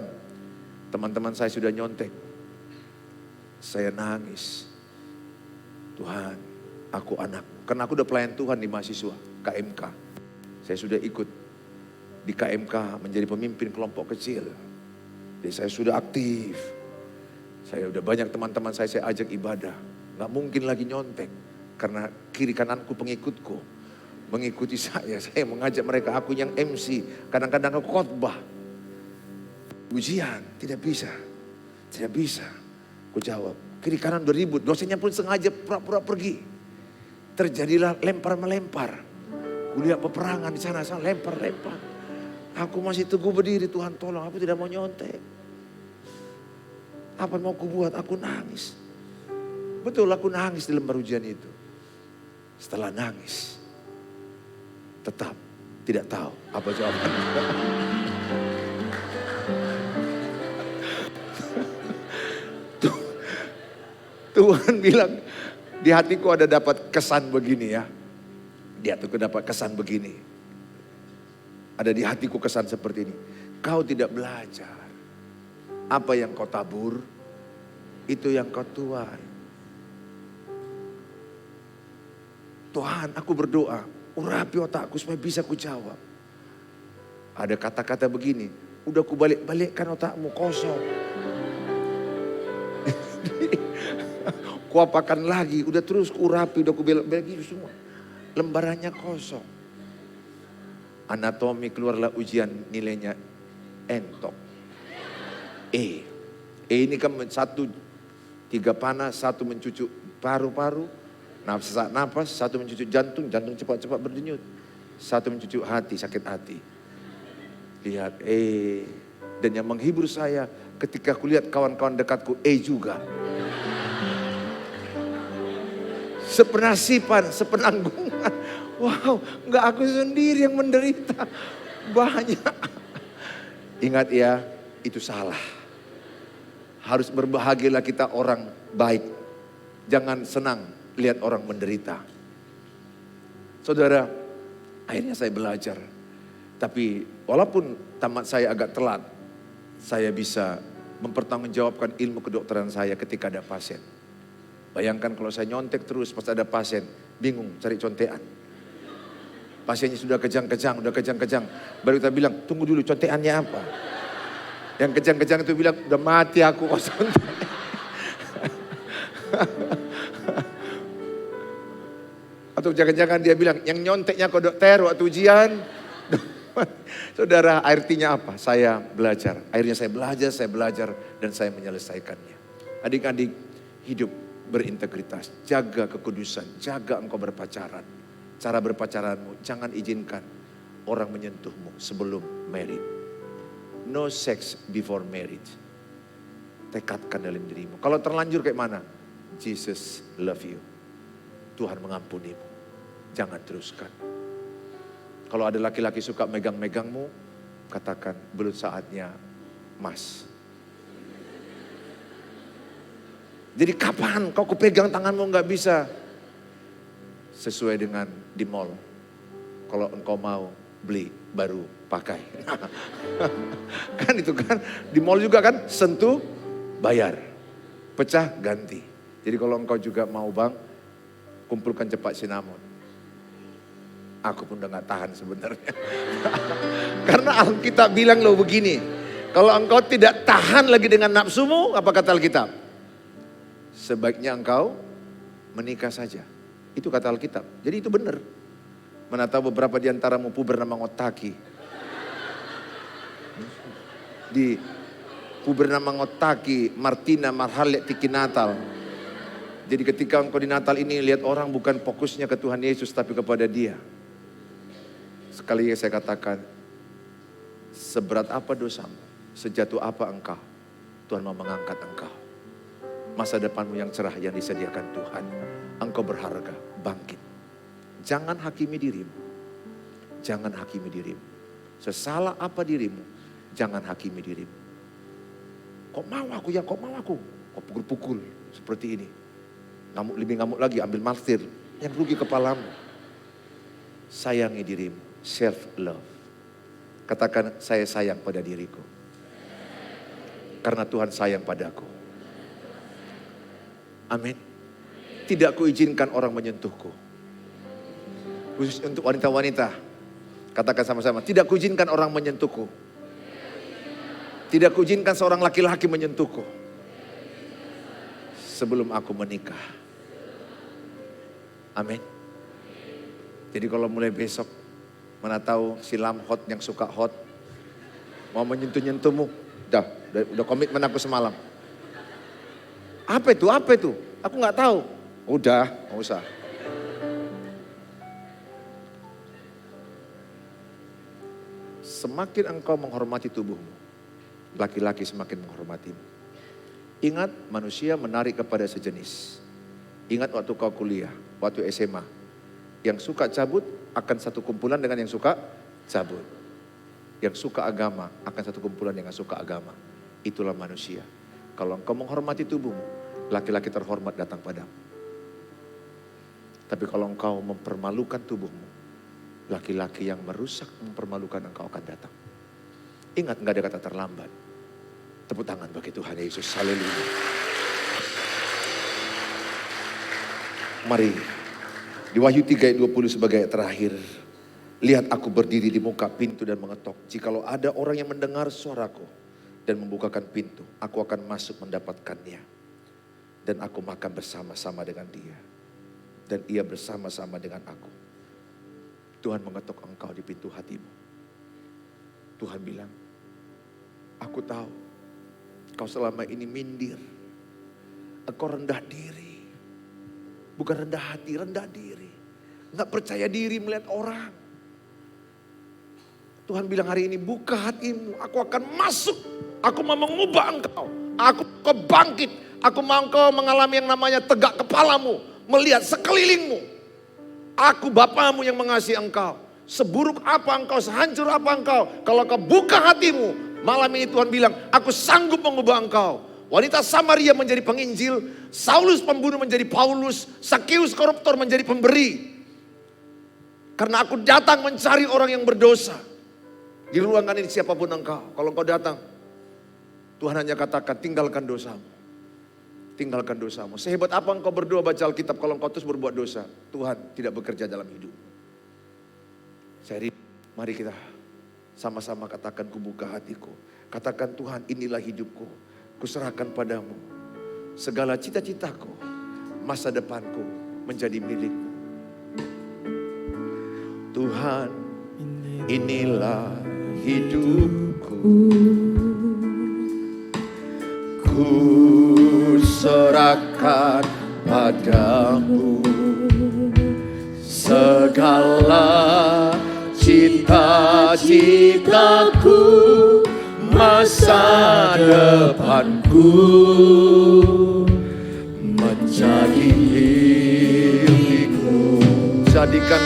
teman-teman saya sudah nyontek. Saya nangis. Tuhan, aku anakmu. Karena aku udah pelayan Tuhan di mahasiswa, KMK. Saya sudah ikut di KMK menjadi pemimpin kelompok kecil. Jadi saya sudah aktif. Saya udah banyak teman-teman saya ajak ibadah. Gak mungkin lagi nyontek. Karena kiri kananku pengikutku. Mengikuti saya mengajak mereka, aku yang MC. Kadang-kadang aku khotbah. Ujian, tidak bisa. Tidak bisa. Aku jawab, kiri kanan udah ribut. Dosennya pun sengaja pura-pura pergi. Terjadilah lempar-melempar. Kuliah peperangan di sana lempar-lempar. Aku masih teguh berdiri, Tuhan tolong, aku tidak mau nyontek. Apa yang mau aku buat? Aku nangis. Betul, aku nangis di lembar ujian itu. Setelah nangis, tetap tidak tahu apa jawabannya. Tuhan bilang, di hatiku ada dapat kesan begini ya. Di hatiku dapat kesan begini. Ada di hatiku kesan seperti ini. Kau tidak belajar. Apa yang kau tabur, itu yang kau tuai. Tuhan, aku berdoa, urapi otakku supaya bisa ku jawab. Ada kata-kata begini, udah ku balik-balikkan otakmu kosong. Kuapakan lagi, udah terus urapi, udah ku belak-belak gitu semua. Lembarannya kosong. Anatomi keluarlah ujian nilainya entok. E ini kan satu 3 panah, 1 mencucuk paru-paru, sesak nafas, 1 mencucuk jantung, jantung cepat-cepat berdenyut, 1 mencucuk hati, sakit hati. Lihat dan yang menghibur saya ketika kulihat kawan-kawan dekatku juga. Sepenasiban, sepenanggungan. Wow, enggak aku sendiri yang menderita. Banyak. Ingat ya, itu salah. Harus berbahagialah kita orang baik. Jangan senang lihat orang menderita. Saudara, akhirnya saya belajar. Tapi walaupun tamat saya agak telat, saya bisa mempertanggungjawabkan ilmu kedokteran saya ketika ada pasien. Bayangkan kalau saya nyontek terus pas ada pasien, bingung cari contekan. Pasiennya sudah kejang-kejang, baru kita bilang, tunggu dulu contekannya apa. Yang kejang-kejang itu bilang, udah mati aku kok contek. Atau jangan-jangan dia bilang, yang nyonteknya kok dokter waktu ujian. Saudara, artinya apa? Saya belajar. Akhirnya saya belajar dan saya menyelesaikannya. Adik-adik, hidup berintegritas, jaga kekudusan, jaga engkau berpacaran. Cara berpacaranmu, jangan izinkan orang menyentuhmu sebelum married. No sex before marriage. Tekadkan dalam dirimu. Kalau terlanjur kayak mana? Jesus love you. Tuhan mengampunimu. Jangan teruskan. Kalau ada laki-laki suka megang-megangmu, katakan belum saatnya mas. Jadi kapan kau kupegang tanganmu nggak bisa? Sesuai dengan di mall. Kalau engkau mau beli baru pakai. Kan itu kan di mall juga kan sentuh bayar. Pecah ganti. Jadi kalau engkau juga mau bang, kumpulkan cepat sinamon. Aku pun udah gak tahan sebenarnya. Karena Alkitab bilang loh begini. Kalau engkau tidak tahan lagi dengan nafsumu, apa kata Alkitab? Sebaiknya engkau menikah saja. Itu kata Alkitab. Jadi itu benar. Mana tahu beberapa di antaramu puber nama ngotaki. Di puber nama ngotaki, Martina, Marhalek, Tiki Natal. Jadi ketika engkau di Natal ini lihat orang bukan fokusnya ke Tuhan Yesus tapi kepada dia. Sekali lagi saya katakan, seberat apa dosamu, sejatuh apa engkau, Tuhan mau mengangkat engkau. Masa depanmu yang cerah yang disediakan Tuhan. Engkau berharga, bangkit. Jangan hakimi dirimu. Jangan hakimi dirimu. Sesalah apa dirimu, jangan hakimi dirimu. Kok mau aku ya, kok mau aku? Kok pukul-pukul seperti ini. Ngamuk lebih ngamuk lagi, ambil martir. Yang rugi kepalamu. Sayangi dirimu, self love. Katakan saya sayang pada diriku. Karena Tuhan sayang padaku. Amin. Tidak kuizinkan orang menyentuhku. Khusus untuk wanita-wanita. Katakan sama-sama. Tidak kuizinkan orang menyentuhku. Tidak kuizinkan seorang laki-laki menyentuhku. Sebelum aku menikah. Amin. Jadi kalau mulai besok. Mana tahu si lamhot yang suka hot. Mau menyentuh-nyentuhmu. Udah komitmen aku semalam. Apa itu? Apa itu? Aku nggak tahu. Udah, nggak usah. Semakin engkau menghormati tubuhmu, laki-laki semakin menghormatimu. Ingat manusia menarik kepada sejenis. Ingat waktu kau kuliah, waktu SMA. Yang suka cabut akan satu kumpulan dengan yang suka cabut. Yang suka agama akan satu kumpulan dengan suka agama. Itulah manusia. Kalau engkau menghormati tubuhmu, laki-laki terhormat datang padamu. Tapi kalau engkau mempermalukan tubuhmu, laki-laki yang merusak mempermalukan engkau akan datang. Ingat, enggak ada kata terlambat. Tepuk tangan bagi Tuhan Yesus. Haleluya. Mari Di Wahyu 3 ayat 20 sebagai ayat terakhir. Lihat aku berdiri di muka pintu dan mengetok. Jikalau ada orang yang mendengar suaraku dan membukakan pintu, aku akan masuk mendapatkannya. Dan aku makan bersama-sama dengan dia. Dan ia bersama-sama dengan aku. Tuhan mengetok engkau di pintu hatimu. Tuhan bilang, aku tahu kau selama ini mindir. Engkau rendah diri. Bukan rendah hati, rendah diri. Nggak percaya diri melihat orang. Tuhan bilang hari ini, buka hatimu, aku akan masuk. Aku mau mengubah engkau. Aku bangkit. Aku mau engkau mengalami yang namanya tegak kepalamu. Melihat sekelilingmu. Aku Bapamu yang mengasihi engkau. Seburuk apa engkau, sehancur apa engkau. Kalau kau buka hatimu, malam ini Tuhan bilang, aku sanggup mengubah engkau. Wanita Samaria menjadi penginjil. Saulus pembunuh menjadi Paulus. Sakeus koruptor menjadi pemberi. Karena aku datang mencari orang yang berdosa. Di ruangan ini siapapun engkau, kalau engkau datang, Tuhan hanya katakan tinggalkan dosamu. Tinggalkan dosamu. Sehebat apa engkau berdoa baca Alkitab kalau engkau terus berbuat dosa, Tuhan tidak bekerja dalam hidup. Mari kita sama-sama katakan, kubuka hatiku. Katakan, Tuhan inilah hidupku, kuserahkan padamu. Segala cita-citaku, masa depanku menjadi milikmu. Tuhan, inilah hidupku, ku serahkan padamu. Segala cita-citaku, masa depanku menjadi milikmu. Jadikan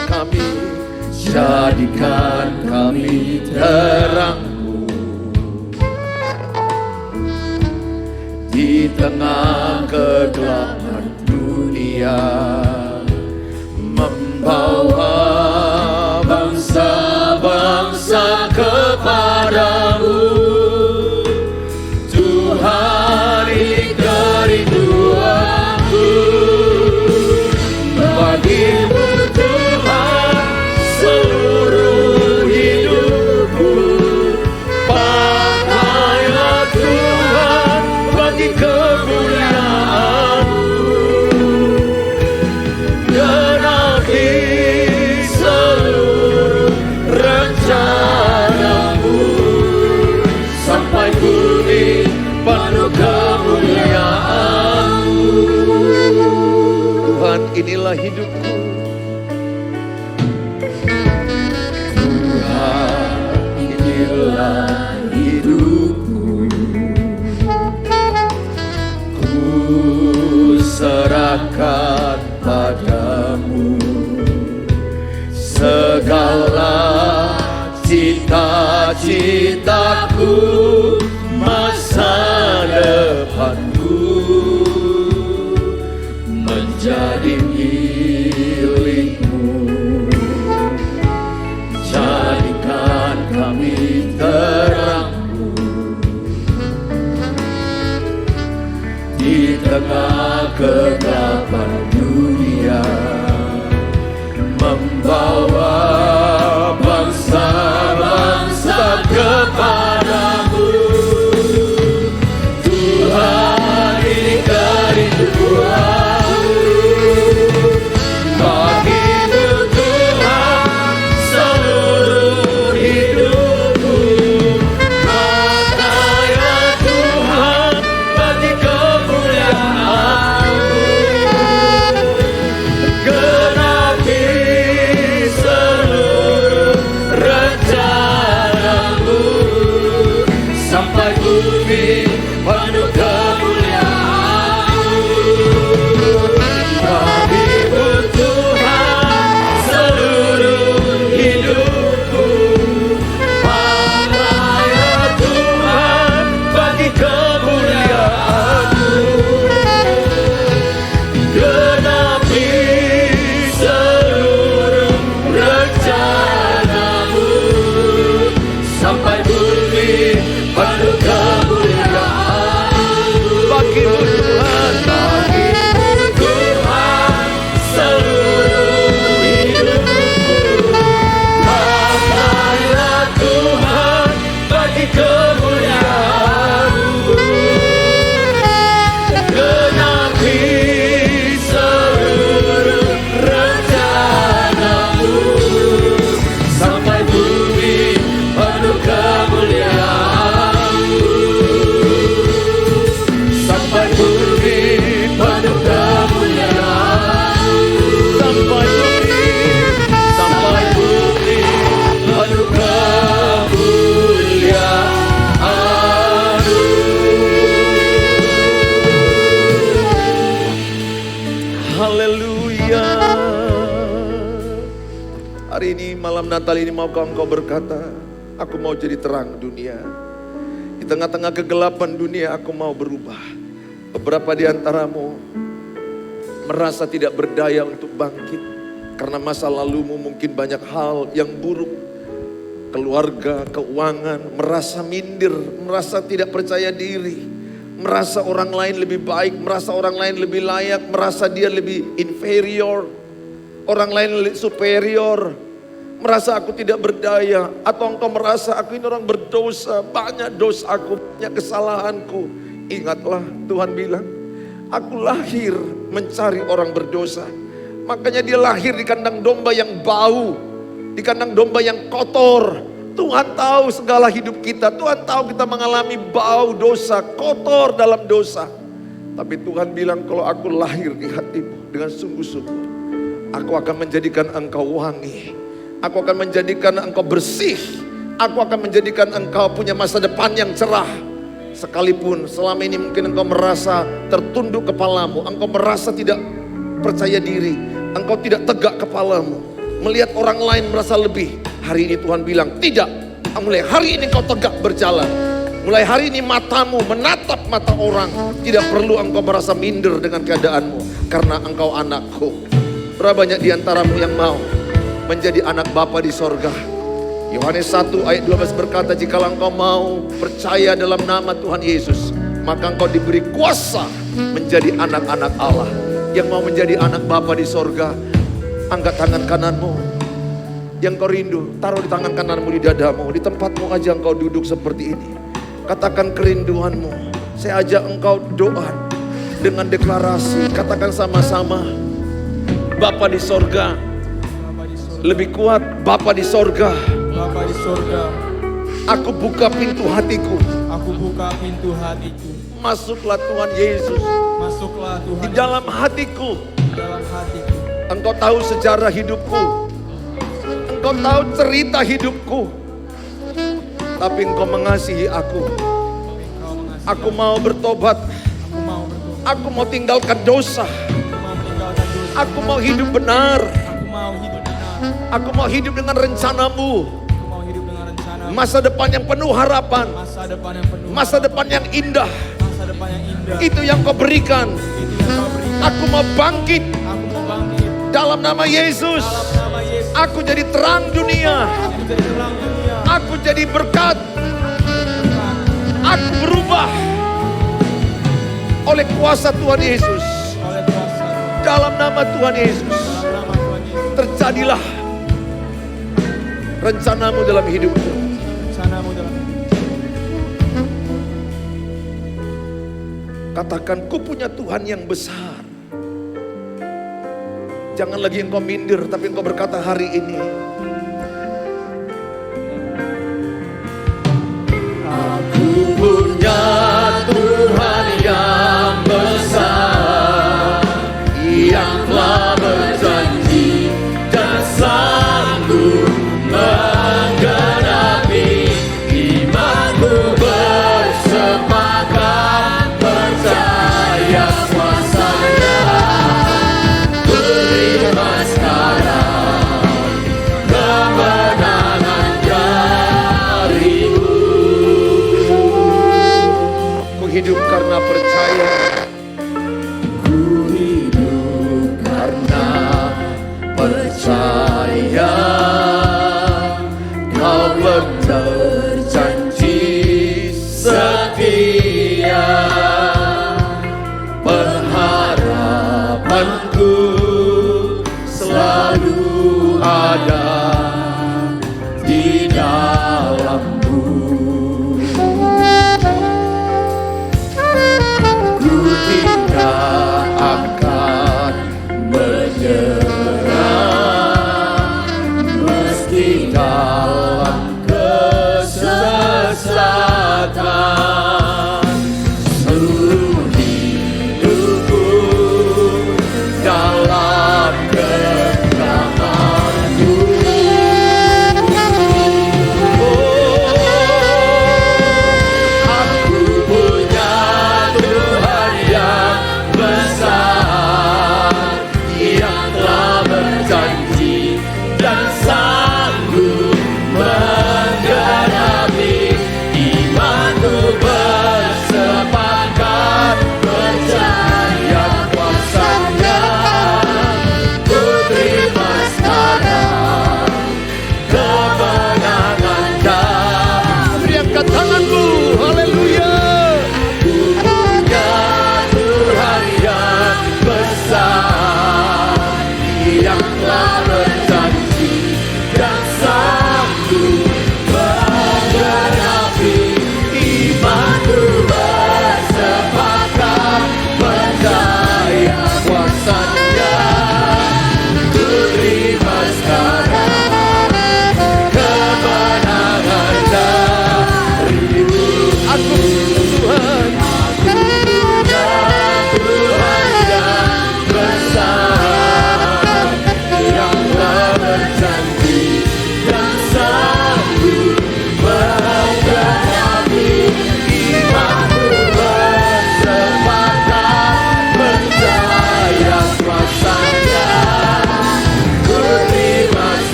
kami terangmu di tengah kegelapan dunia, membawa bangsa-bangsa kepadamu. Tuhan, ini kerinduanku bagimu. Inilah hidupku, Tuhan, inilah hidupku, ku serahkan padamu. Segala cita-citaku, masa depanku menjadi milikmu. Jadikan kami terangmu di tengah kegelapan dunia, membawa bangsa-bangsa kepadamu. Tuhan, ini kerinduan good. Hari ini, malam Natal ini, maukah engkau berkata, aku mau jadi terang dunia. Di tengah-tengah kegelapan dunia, aku mau berubah. Beberapa di antaramu merasa tidak berdaya untuk bangkit. Karena masa lalumu mungkin banyak hal yang buruk. Keluarga, keuangan, merasa minder, merasa tidak percaya diri. Merasa orang lain lebih baik, merasa orang lain lebih layak, merasa dia lebih inferior. Orang lain superior, merasa aku tidak berdaya. Atau engkau merasa aku ini orang berdosa, banyak dosaku, banyak kesalahanku. Ingatlah Tuhan bilang, aku lahir mencari orang berdosa. Makanya dia lahir di kandang domba yang bau, di kandang domba yang kotor. Tuhan tahu segala hidup kita, Tuhan tahu kita mengalami bau dosa, kotor dalam dosa. Tapi Tuhan bilang, kalau aku lahir di hatimu dengan sungguh-sungguh, aku akan menjadikan engkau wangi. Aku akan menjadikan engkau bersih. Aku akan menjadikan engkau punya masa depan yang cerah. Sekalipun selama ini mungkin engkau merasa tertunduk kepalamu, engkau merasa tidak percaya diri, engkau tidak tegak kepalamu, melihat orang lain merasa lebih. Hari ini Tuhan bilang, tidak. Mulai hari ini engkau tegak berjalan. Mulai hari ini matamu menatap mata orang. Tidak perlu engkau merasa minder dengan keadaanmu, karena engkau anakku. Berapa banyak di antaramu yang mau menjadi anak Bapa di sorga? Yohanes 1 ayat 12 berkata, jikalau engkau mau percaya dalam nama Tuhan Yesus, maka engkau diberi kuasa menjadi anak-anak Allah. Yang mau menjadi anak Bapa di sorga, angkat tangan kananmu. Yang kau rindu, taruh di tangan kananmu di dadamu. Di tempatmu aja engkau duduk seperti ini. Katakan kerinduanmu. Saya ajak engkau doa dengan deklarasi. Katakan sama-sama, Bapa di sorga, lebih kuat, Bapa di sorga. Bapa di sorga, aku buka pintu hatiku. aku buka pintu hatiku. Masuklah Tuhan Yesus Masuklah Tuhan di dalam hatiku. di dalam hatiku. Engkau tahu sejarah hidupku, engkau tahu cerita hidupku, tapi engkau mengasihi aku. Engkau mengasihi. Aku mau bertobat. Aku mau bertobat. Aku mau tinggalkan dosa. Aku mau meninggalkan dosa. Aku mau hidup benar. Aku mau hidup benar. Aku mau hidup dengan rencanamu. Aku mau hidup dengan rencana. Masa depan yang penuh harapan. Masa depan yang penuh. Masa depan yang indah. Masa depan yang indah. Itu yang kau berikan. Itu yang kau berikan. Aku mau bangkit Aku mau bangkit dalam nama Yesus. dalam nama Yesus. Aku jadi terang dunia. Aku jadi terang dunia. Aku jadi berkat. Aku berubah oleh kuasa Tuhan Yesus. Oleh kuasa Dalam nama Tuhan Yesus, dalam nama Tuhan Yesus. terjadilah rencanamu dalam hidupku. Rencanamu dalam Katakan, ku punya Tuhan yang besar. Jangan lagi engkau minder, tapi engkau berkata hari ini, aku punya Tuhan yang besar, yang telah berjanji dan sanggup menggenapi. Imanku bersepakat percaya kuasa-Nya. Terima sekarang kemenangan darimu. Ku hidup karena percaya. Ku hidup karena percaya. Kau berjanji setia. Pengharapanku selalu ada di dalammu. Ku tidak akan menyerah meski dalam kesesatan. Seluruh hidupku dalam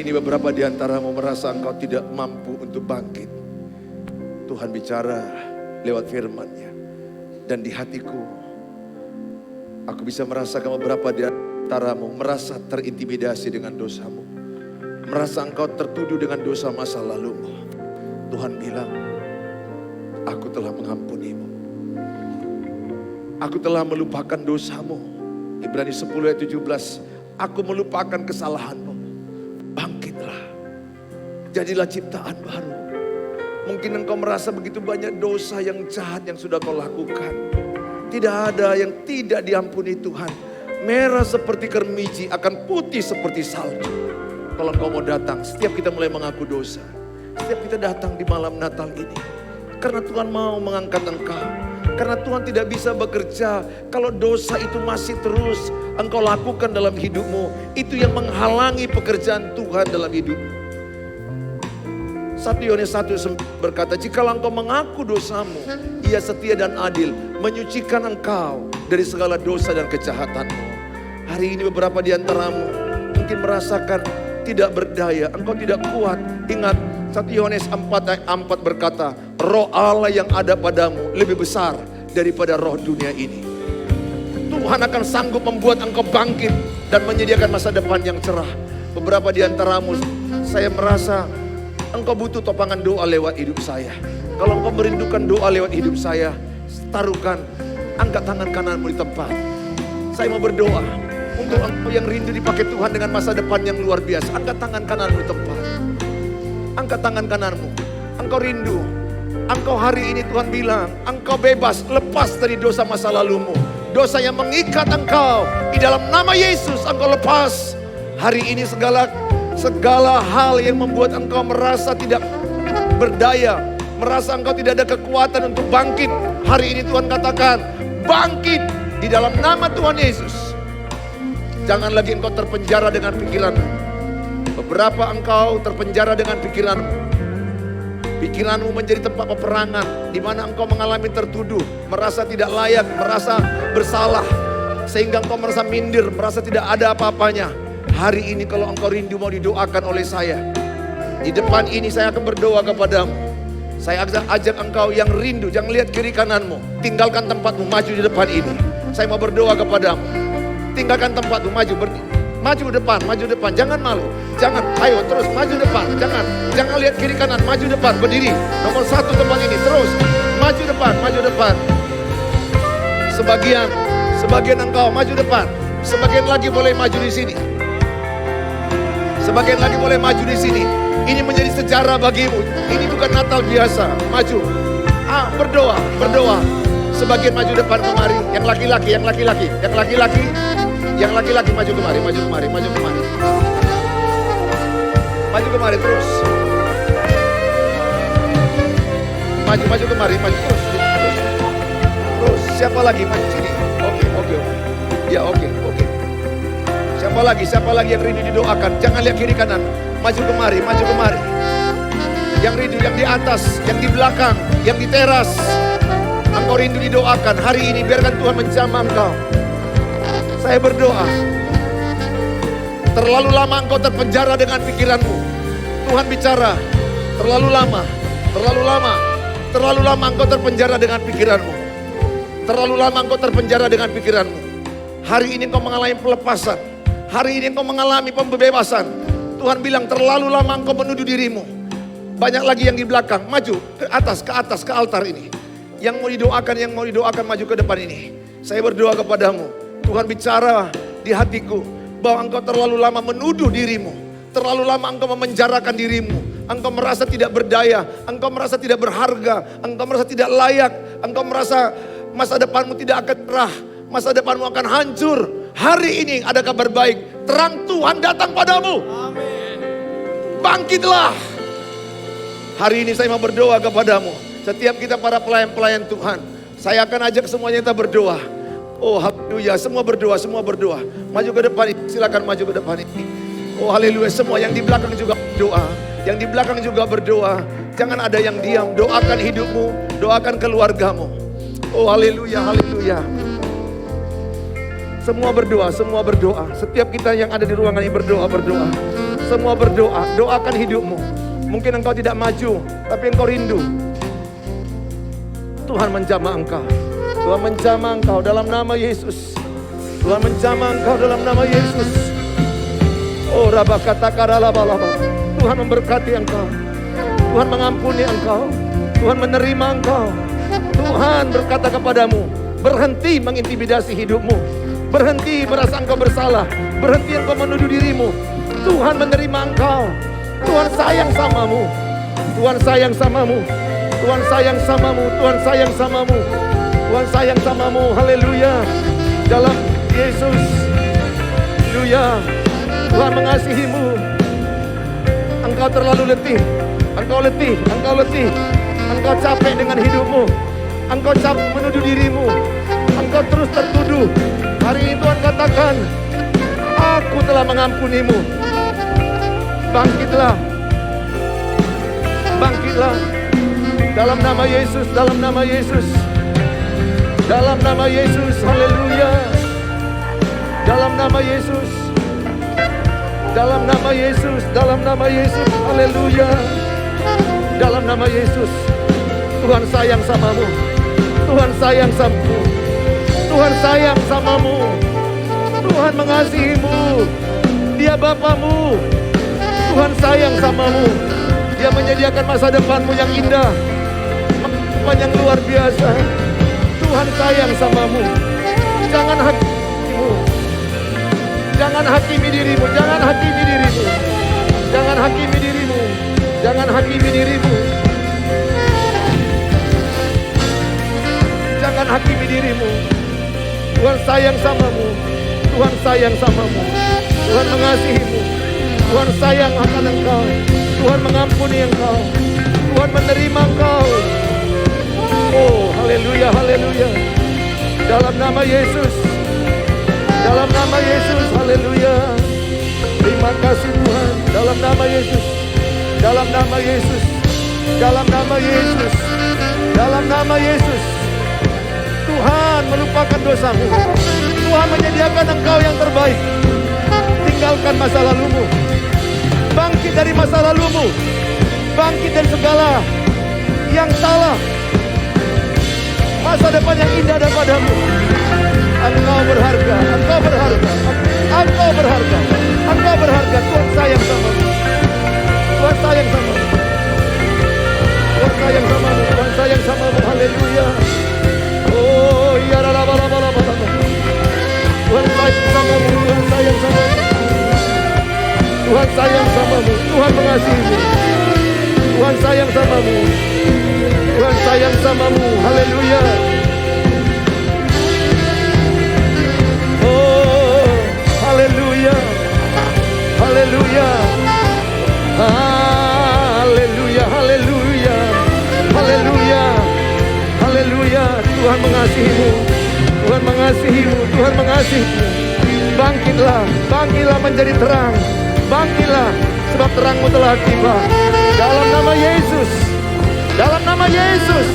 ini beberapa di antaramu merasa engkau tidak mampu untuk bangkit. Tuhan bicara lewat firman-Nya. Dan di hatiku, aku bisa merasakan beberapa di antaramu merasa terintimidasi dengan dosamu. Merasa engkau tertuduh dengan dosa masa lalumu. Tuhan bilang, aku telah mengampunimu. Aku telah melupakan dosamu. Ibrani 10 ayat 17, aku melupakan kesalahanmu. Bangkitlah, jadilah ciptaan baru. Mungkin engkau merasa begitu banyak dosa yang jahat yang sudah kau lakukan. Tidak ada yang tidak diampuni Tuhan. Merah seperti kermiji akan putih seperti salju. Kalau engkau mau datang, setiap kita mulai mengaku dosa. Setiap kita datang di malam Natal ini. Karena Tuhan mau mengangkat engkau. Karena Tuhan tidak bisa bekerja kalau dosa itu masih terus engkau lakukan dalam hidupmu. Itu yang menghalangi pekerjaan Tuhan dalam hidupmu. 1 Yohanes 1 berkata, jikalau engkau mengaku dosamu, Ia setia dan adil, menyucikan engkau dari segala dosa dan kejahatanmu. Hari ini beberapa di antaramu mungkin merasakan tidak berdaya, engkau tidak kuat. Ingat, 1 Yohanes 4 ayat 4 berkata, roh Allah yang ada padamu lebih besar daripada roh dunia ini. Tuhan akan sanggup membuat engkau bangkit dan menyediakan masa depan yang cerah. Beberapa di antaramu, saya merasa engkau butuh topangan doa lewat hidup saya. Kalau engkau merindukan doa lewat hidup saya, taruhkan, angkat tangan kananmu di tempat. Saya mau berdoa untuk engkau yang rindu dipakai Tuhan dengan masa depan yang luar biasa. Angkat tangan kananmu di tempat. Angkat tangan kananmu. Engkau rindu. Engkau hari ini Tuhan bilang, engkau bebas, lepas dari dosa masa lalumu. Dosa yang mengikat engkau. Di dalam nama Yesus engkau lepas. Hari ini segala hal yang membuat engkau merasa tidak berdaya, merasa engkau tidak ada kekuatan untuk bangkit. Hari ini Tuhan katakan, bangkit di dalam nama Tuhan Yesus. Jangan lagi engkau terpenjara dengan pikiranmu. Beberapa engkau terpenjara dengan pikiranmu. Pikiranmu menjadi tempat peperangan, di mana engkau mengalami tertuduh, merasa tidak layak, merasa bersalah, sehingga engkau merasa minder, merasa tidak ada apa-apanya. Hari ini kalau engkau rindu mau didoakan oleh saya, di depan ini saya akan berdoa kepadamu. Saya ajak engkau yang rindu, jangan lihat kiri kananmu, tinggalkan tempatmu, maju di depan ini. Saya mau berdoa kepadamu. Tinggalkan tempatmu, maju depan, jangan malu, jangan, ayo terus maju depan, jangan lihat kiri kanan, maju depan, berdiri, nomor 1 tempat ini, terus, maju depan, sebagian engkau maju depan, sebagian lagi boleh maju di sini, ini menjadi sejarah bagimu, ini bukan Natal biasa, maju, berdoa, sebagian maju depan kemari, yang laki-laki maju kemari. Maju kemari terus. Maju kemari, terus. Siapa lagi maju sini? Oke. Ya, oke. Siapa lagi yang rindu didoakan? Jangan lihat kiri kanan. Maju kemari. Yang rindu, yang di atas, yang di belakang, yang di teras. Engkau rindu didoakan. Hari ini biarkan Tuhan menjamah engkau. Saya berdoa, terlalu lama engkau terpenjara dengan pikiranmu. Tuhan bicara, terlalu lama engkau terpenjara dengan pikiranmu. Hari ini engkau mengalami pelepasan. Hari ini engkau mengalami pembebasan. Tuhan bilang terlalu lama engkau menuduh dirimu. Banyak lagi yang di belakang, maju ke atas, ke altar ini. Yang mau didoakan maju ke depan ini. Saya berdoa kepadamu. Tuhan bicara di hatiku bahwa engkau terlalu lama menuduh dirimu. Terlalu lama engkau memenjarakan dirimu. Engkau merasa tidak berdaya. Engkau merasa tidak berharga. Engkau merasa tidak layak. Engkau merasa masa depanmu tidak akan cerah. Masa depanmu akan hancur. Hari ini ada kabar baik. Terang Tuhan datang padamu. Amin. Bangkitlah. Hari ini saya mau berdoa kepadamu. Setiap kita para pelayan-pelayan Tuhan. Saya akan ajak semuanya kita berdoa. Oh haleluya, semua berdoa. Maju ke depan ini, silakan maju ke depan ini. Oh haleluya, semua yang di belakang juga berdoa. Yang di belakang juga berdoa. Jangan ada yang diam, doakan hidupmu, doakan keluargamu. Oh haleluya. Semua berdoa. Setiap kita yang ada di ruangan ini berdoa. semua berdoa, doakan hidupmu. Mungkin engkau tidak maju, tapi engkau rindu. Tuhan menjamah engkau. Tuhan menjamah engkau dalam nama Yesus. Tuhan menjamah engkau dalam nama Yesus. Oh rabakatakarabalaba. Tuhan memberkati engkau. Tuhan mengampuni engkau. Tuhan menerima engkau. Tuhan berkata kepadamu, berhenti mengintimidasi hidupmu. Berhenti merasa engkau bersalah. Berhenti engkau menuduh dirimu. Tuhan menerima engkau. Tuhan sayang samamu. Tuhan sayang samamu. Tuhan sayang samamu. Tuhan sayang samamu. Tuhan sayang samamu. Haleluya. Dalam Yesus. Haleluya. Tuhan mengasihimu. Engkau terlalu letih. Engkau letih. Engkau letih. Engkau capek dengan hidupmu. Engkau capek menuduh dirimu. Engkau terus tertuduh. Hari ini Tuhan katakan, aku telah mengampunimu. Bangkitlah. Bangkitlah. Dalam nama Yesus. Dalam nama Yesus. Dalam nama Yesus. Haleluya. Dalam nama Yesus. Dalam nama Yesus. Dalam nama Yesus. Haleluya. Dalam nama Yesus. Tuhan sayang samamu. Tuhan sayang samamu. Tuhan sayang samamu. Tuhan mengasihimu. Dia Bapamu. Tuhan sayang samamu. Dia menyediakan masa depanmu yang indah, depan yang luar biasa. Tuhan sayang samamu. Jangan hakimimu. Jangan hakimi dirimu. Jangan hakimi dirimu. Jangan hakimi dirimu. Jangan hakimi dirimu. Jangan hakimi dirimu. Tuhan sayang samamu. Tuhan sayang samamu. Tuhan mengasihimu. Tuhan sayang akan engkau. Tuhan mengampuni engkau. Tuhan menerima engkau. Oh, haleluya, haleluya. Dalam nama Yesus. Dalam nama Yesus, haleluya. Terima kasih Tuhan. Dalam nama Yesus. Dalam nama Yesus. Dalam nama Yesus. Dalam nama Yesus. Tuhan melupakan dosamu. Tuhan menyediakan engkau yang terbaik. Tinggalkan masa lalumu. Bangkit dari masa lalumu. Bangkit dari segala yang salah. Masa depan yang indah daripadamu. Engkau berharga. Engkau berharga. Engkau berharga. Engkau berharga. Tuhan sayang samamu. Tuhan sayang samamu. Tuhan sayang samamu. Tuhan sayang samamu. Haleluya. Oh, ya laba. Tuhan sayang samamu. Tuhan sayang samamu. Tuhan sayang samamu. Tuhan mengasihimu. Tuhan sayang samamu. Tuhan sayang samamu. Haleluya. Oh, haleluya. Haleluya. Haleluya. Haleluya. Haleluya. Haleluya. Tuhan mengasihimu. Tuhan mengasihimu. Tuhan mengasihimu. Bangkitlah. Bangkitlah menjadi terang. Bangkitlah, sebab terangmu telah tiba. Dalam nama Yesus. Dalam nama Yesus.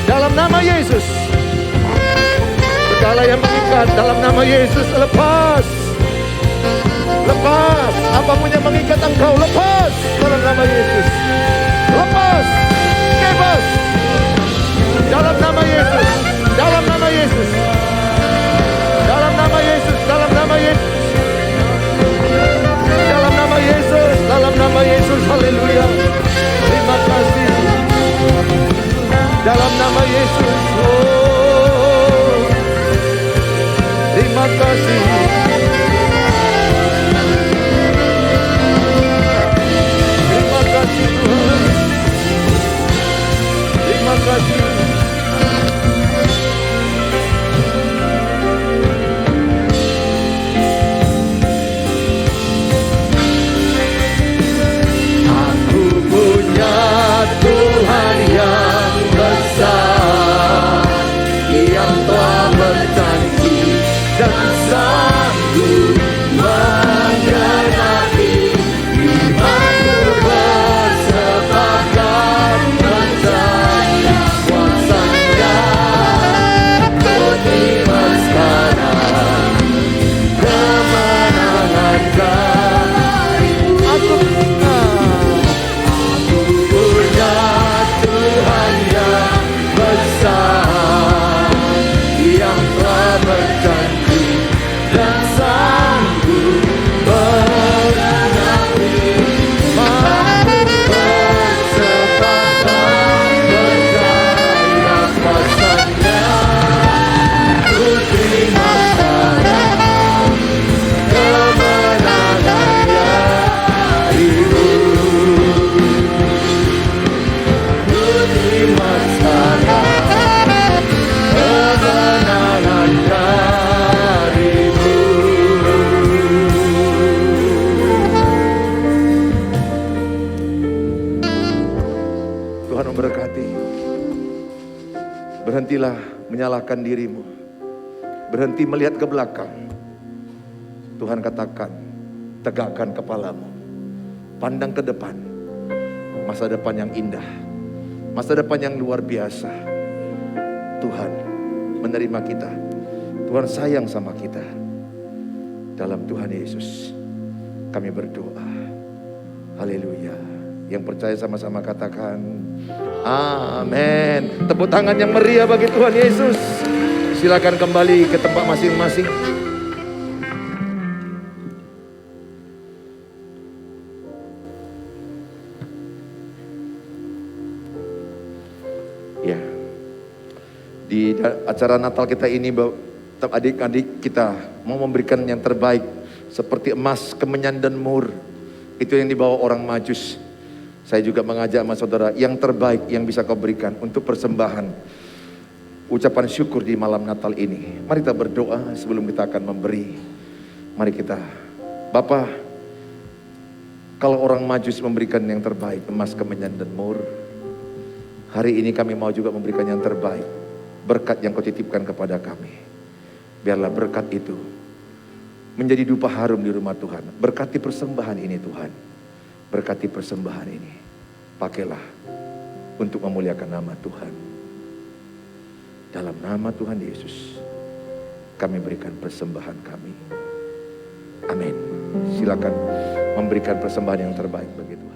Dalam nama Yesus. Segala yang mengikat dalam nama Yesus lepas. Lepas. Apapun yang mengikat engkau lepas. Dalam nama Yesus. Lepas. Bebas. Dalam nama Yesus. Dalam nama Yesus. Dalam nama Yesus. Dalam nama Yesus. Yesus, dalam nama Yesus, haleluya. Terima kasih. Dalam nama Yesus. Oh, terima kasih. Terima kasih Tuhan. Terima kasih. Berhentilah menyalahkan dirimu. Berhenti melihat ke belakang. Tuhan katakan, tegakkan kepalamu. Pandang ke depan. Masa depan yang indah. Masa depan yang luar biasa. Tuhan menerima kita. Tuhan sayang sama kita. Dalam Tuhan Yesus kami berdoa. Haleluya. Yang percaya sama-sama katakan amin. Tepuk tangan yang meriah bagi Tuhan Yesus. Silakan kembali ke tempat masing-masing. Ya. Di acara Natal kita ini, adik-adik kita mau memberikan yang terbaik seperti emas, kemenyan dan mur. Itu yang dibawa orang Majus. Saya juga mengajak sama saudara, yang terbaik yang bisa kau berikan untuk persembahan ucapan syukur di malam Natal ini. Mari kita berdoa sebelum kita akan memberi. Mari kita, Bapa, kalau orang Majus memberikan yang terbaik, emas, kemenyan dan mur, hari ini kami mau juga memberikan yang terbaik, berkat yang kau titipkan kepada kami. Biarlah berkat itu menjadi dupa harum di rumah Tuhan. Berkati persembahan ini Tuhan. Berkati persembahan ini. Pakailah untuk memuliakan nama Tuhan. Dalam nama Tuhan Yesus kami berikan persembahan kami. Amin. Silakan memberikan persembahan yang terbaik bagi Tuhan.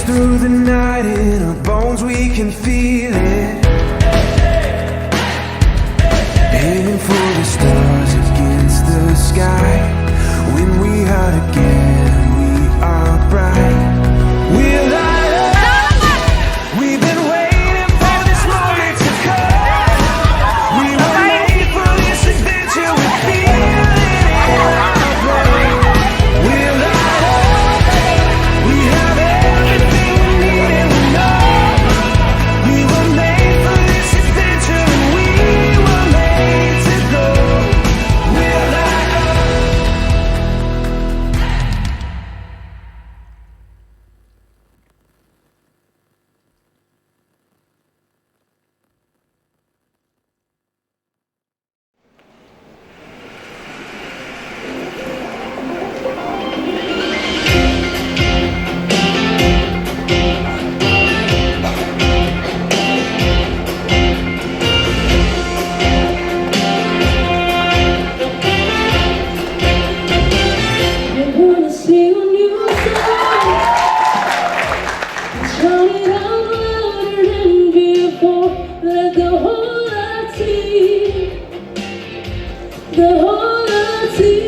Through the night in our bones we can feel it. Aiming for the stars against the sky. When we are together we are bright. We'll light up. We've been waiting for this moment to come. We were made for this adventure. We feel it in our blood. We'll light up. We have everything we need and we know we were made for this adventure and we were made to go. We'll light up. I wanna sing a new song, shout it out louder than before. Let the whole earth see, the whole earth see.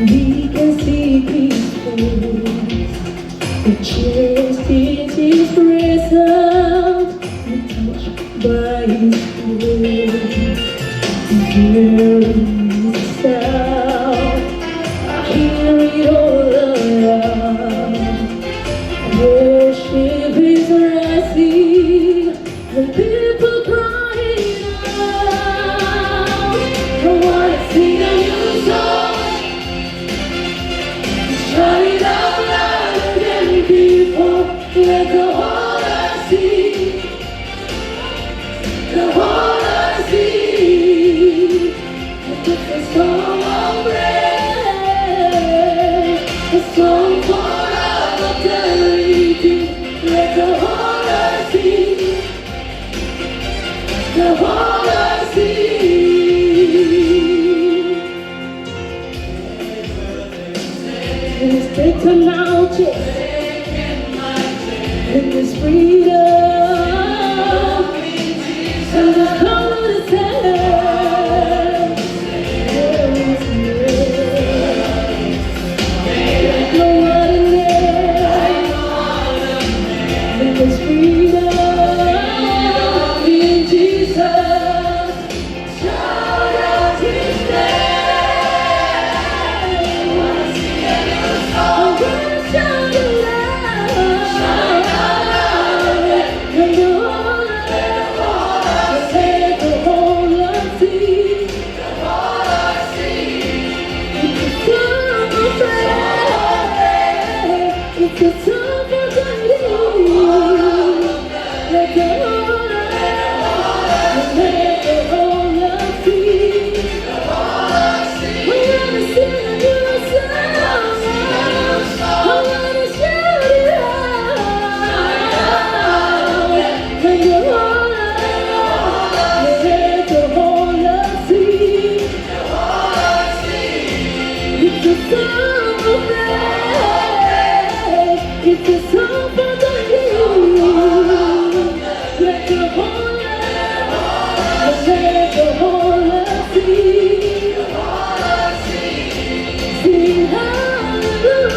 We can see His face, the chest in His presence, and touched by His grace. Hear His sound, I hear it all around. Worship is rising, the people crying out. I wanna sing a new song, shout it out louder than before. Let the whole It's a song for the healed. Let the whole earth see. Sing hallelujah.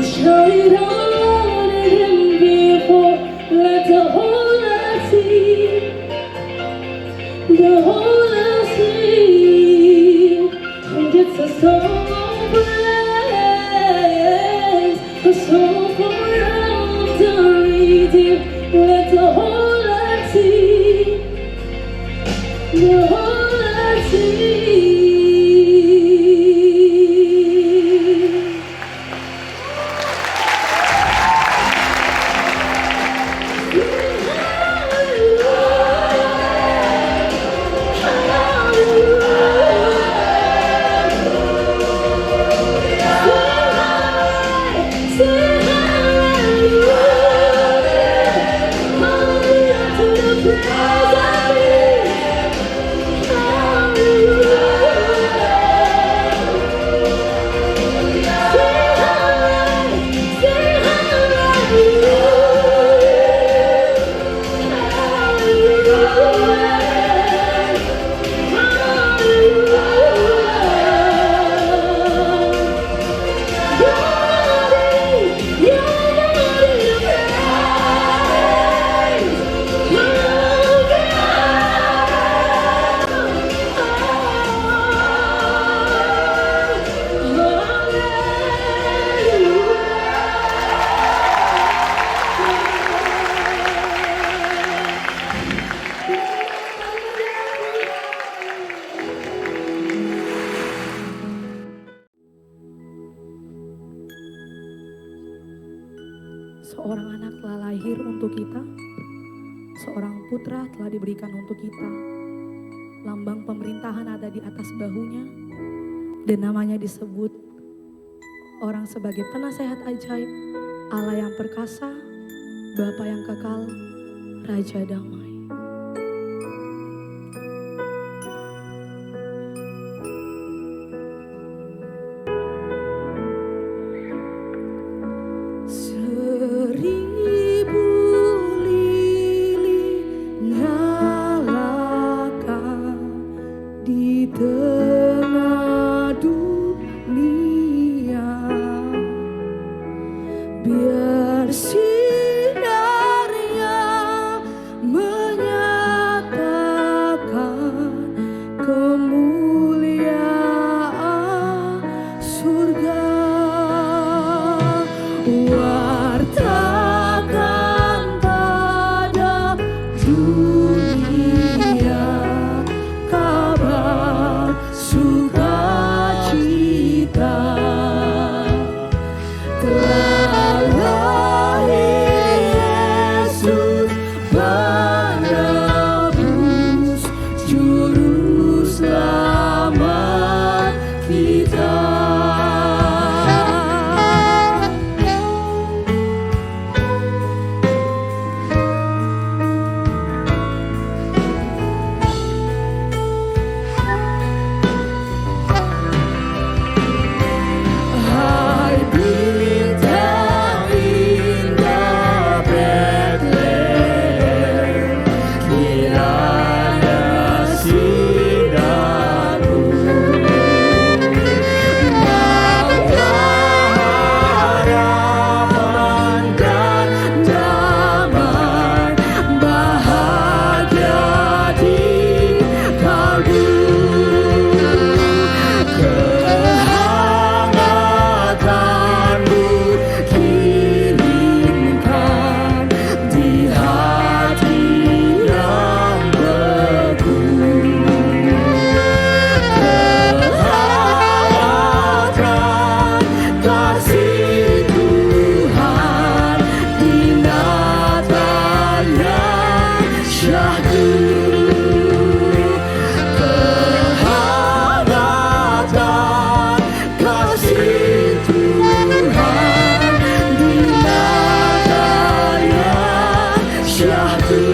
Show it all and before, let the whole earth see, the whole earth see. And it's a song of praise, a song for all the redeemed. Let the whole earth see, the whole earth see. Seorang anak telah lahir untuk kita, seorang putra telah diberikan untuk kita. Lambang pemerintahan ada di atas bahunya, dan namanya disebut orang sebagai penasehat ajaib, Allah yang perkasa, Bapa yang kekal, Raja damai. Biar sinarnya syahdu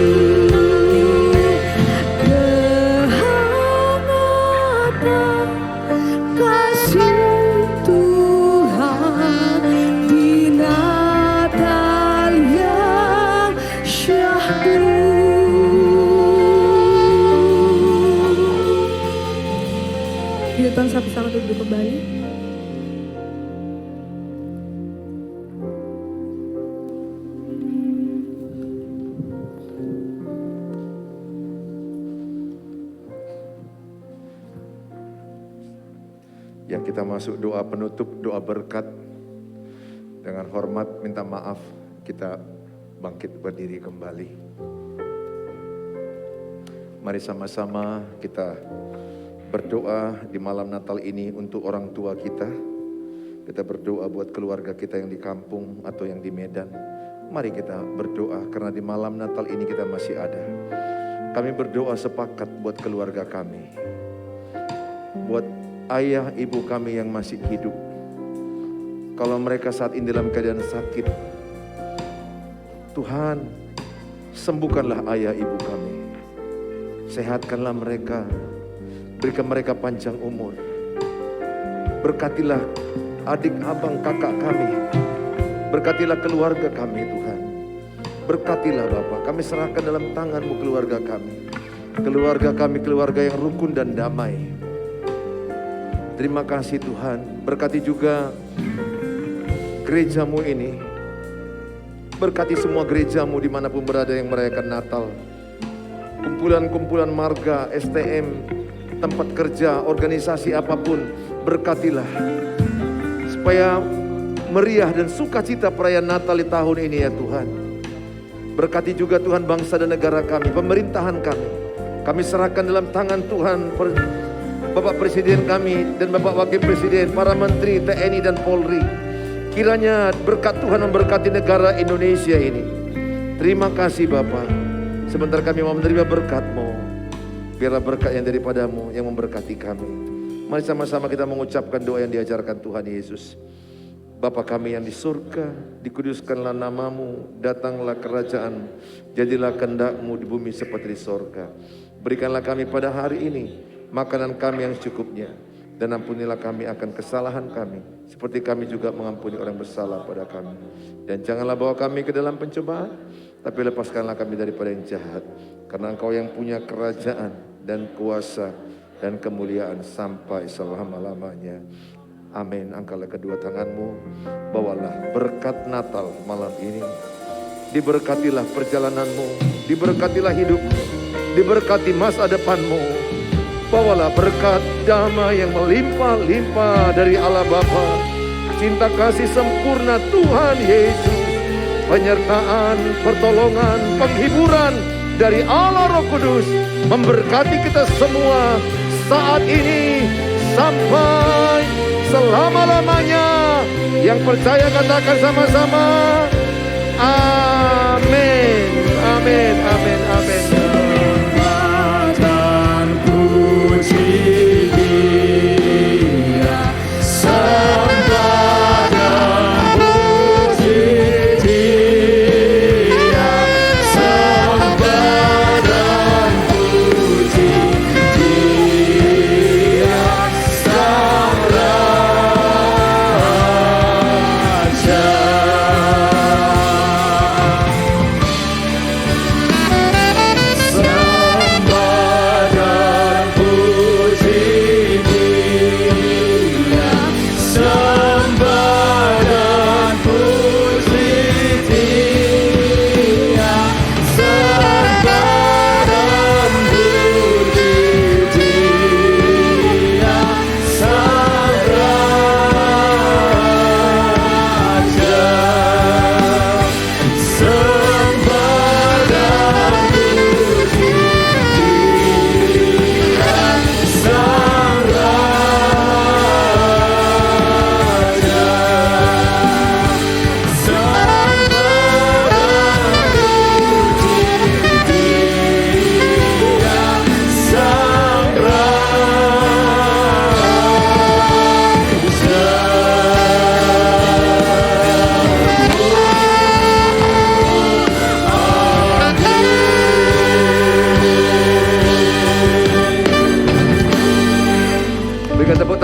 kehangatan kasih Tuhan di natal yang syahdu. Tuhan sama-sama duduk kembali. Yang kita masuk doa penutup, doa berkat. Dengan hormat minta maaf, kita bangkit berdiri kembali. Mari sama-sama kita berdoa di malam Natal ini untuk orang tua kita. Kita berdoa buat keluarga kita yang di kampung atau yang di Medan. Mari kita berdoa karena di malam Natal ini kita masih ada. Kami berdoa sepakat buat keluarga kami. Buat ayah ibu kami yang masih hidup. Kalau mereka saat ini dalam keadaan sakit, Tuhan sembuhkanlah ayah ibu kami. Sehatkanlah mereka. Berikan mereka panjang umur. Berkatilah adik, abang, kakak kami. Berkatilah keluarga kami Tuhan. Berkatilah Bapa. Kami serahkan dalam tangan-Mu keluarga kami. Keluarga kami keluarga yang rukun dan damai. Terima kasih Tuhan. Berkati juga gereja-Mu ini. Berkati semua gereja-Mu dimanapun berada yang merayakan Natal. Kumpulan-kumpulan marga, STM, tempat kerja, organisasi apapun, berkatilah supaya meriah dan sukacita perayaan Natal di tahun ini ya Tuhan. Berkati juga Tuhan bangsa dan negara kami, pemerintahan kami. Kami serahkan dalam tangan Tuhan Bapak Presiden kami dan Bapak Wakil Presiden, para Menteri, TNI dan Polri. Kiranya berkat Tuhan memberkati negara Indonesia ini. Terima kasih Bapak. Sebentar kami mau menerima berkat-Mu. Biarlah berkat yang daripada-Mu yang memberkati kami. Mari sama-sama kita mengucapkan doa yang diajarkan Tuhan Yesus. Bapa kami yang di surga, dikuduskanlah nama-Mu, datanglah kerajaan, jadilah kehendak-Mu di bumi seperti di surga. Berikanlah kami pada hari ini makanan kami yang secukupnya, dan ampunilah kami akan kesalahan kami, seperti kami juga mengampuni orang bersalah pada kami. Dan janganlah bawa kami ke dalam pencobaan, tapi lepaskanlah kami daripada yang jahat. Karena Engkau yang punya kerajaan dan kuasa dan kemuliaan sampai selama-lamanya. Amin. Angkatlah kedua tanganmu, bawalah berkat Natal malam ini. Diberkatilah perjalananmu, diberkatilah hidupmu, diberkati masa depanmu. Bawalah berkat damai yang melimpah-limpah dari Allah Bapa, cinta kasih sempurna Tuhan Yesus, penyertaan, pertolongan, penghiburan dari Allah Roh Kudus memberkati kita semua saat ini sampai selama-lamanya. Yang percaya katakan sama-sama amin, amin, amin, amin. Dan puji Dia, sembah dan puji Dia, sembah dan puji Dia, Sang Raja.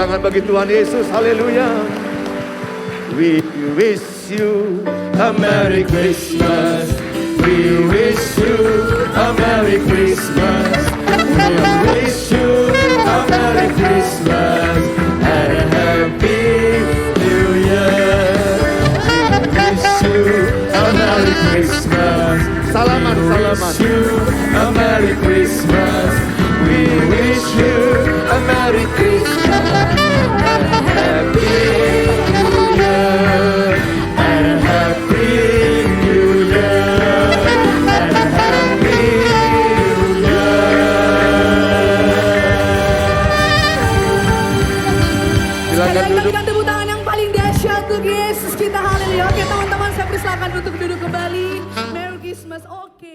tangan bagi Tuhan Yesus, haleluya. We wish you a Merry Christmas. We wish you a Merry Christmas. We wish you a Merry Christmas and a Happy New Year. We wish you a Merry Christmas. Salaman, salaman. We wish you a Merry Christmas. We wish you a Merry Christmas and a Happy New Year. And a Happy New Year. And a Happy New Year. Silakan Sekali lagi duduk. berikan tepuk tangan yang paling dahsyat untuk Yesus kita, haleluya. Oke teman-teman, saya persilakan untuk duduk kembali. Merry Christmas, oke.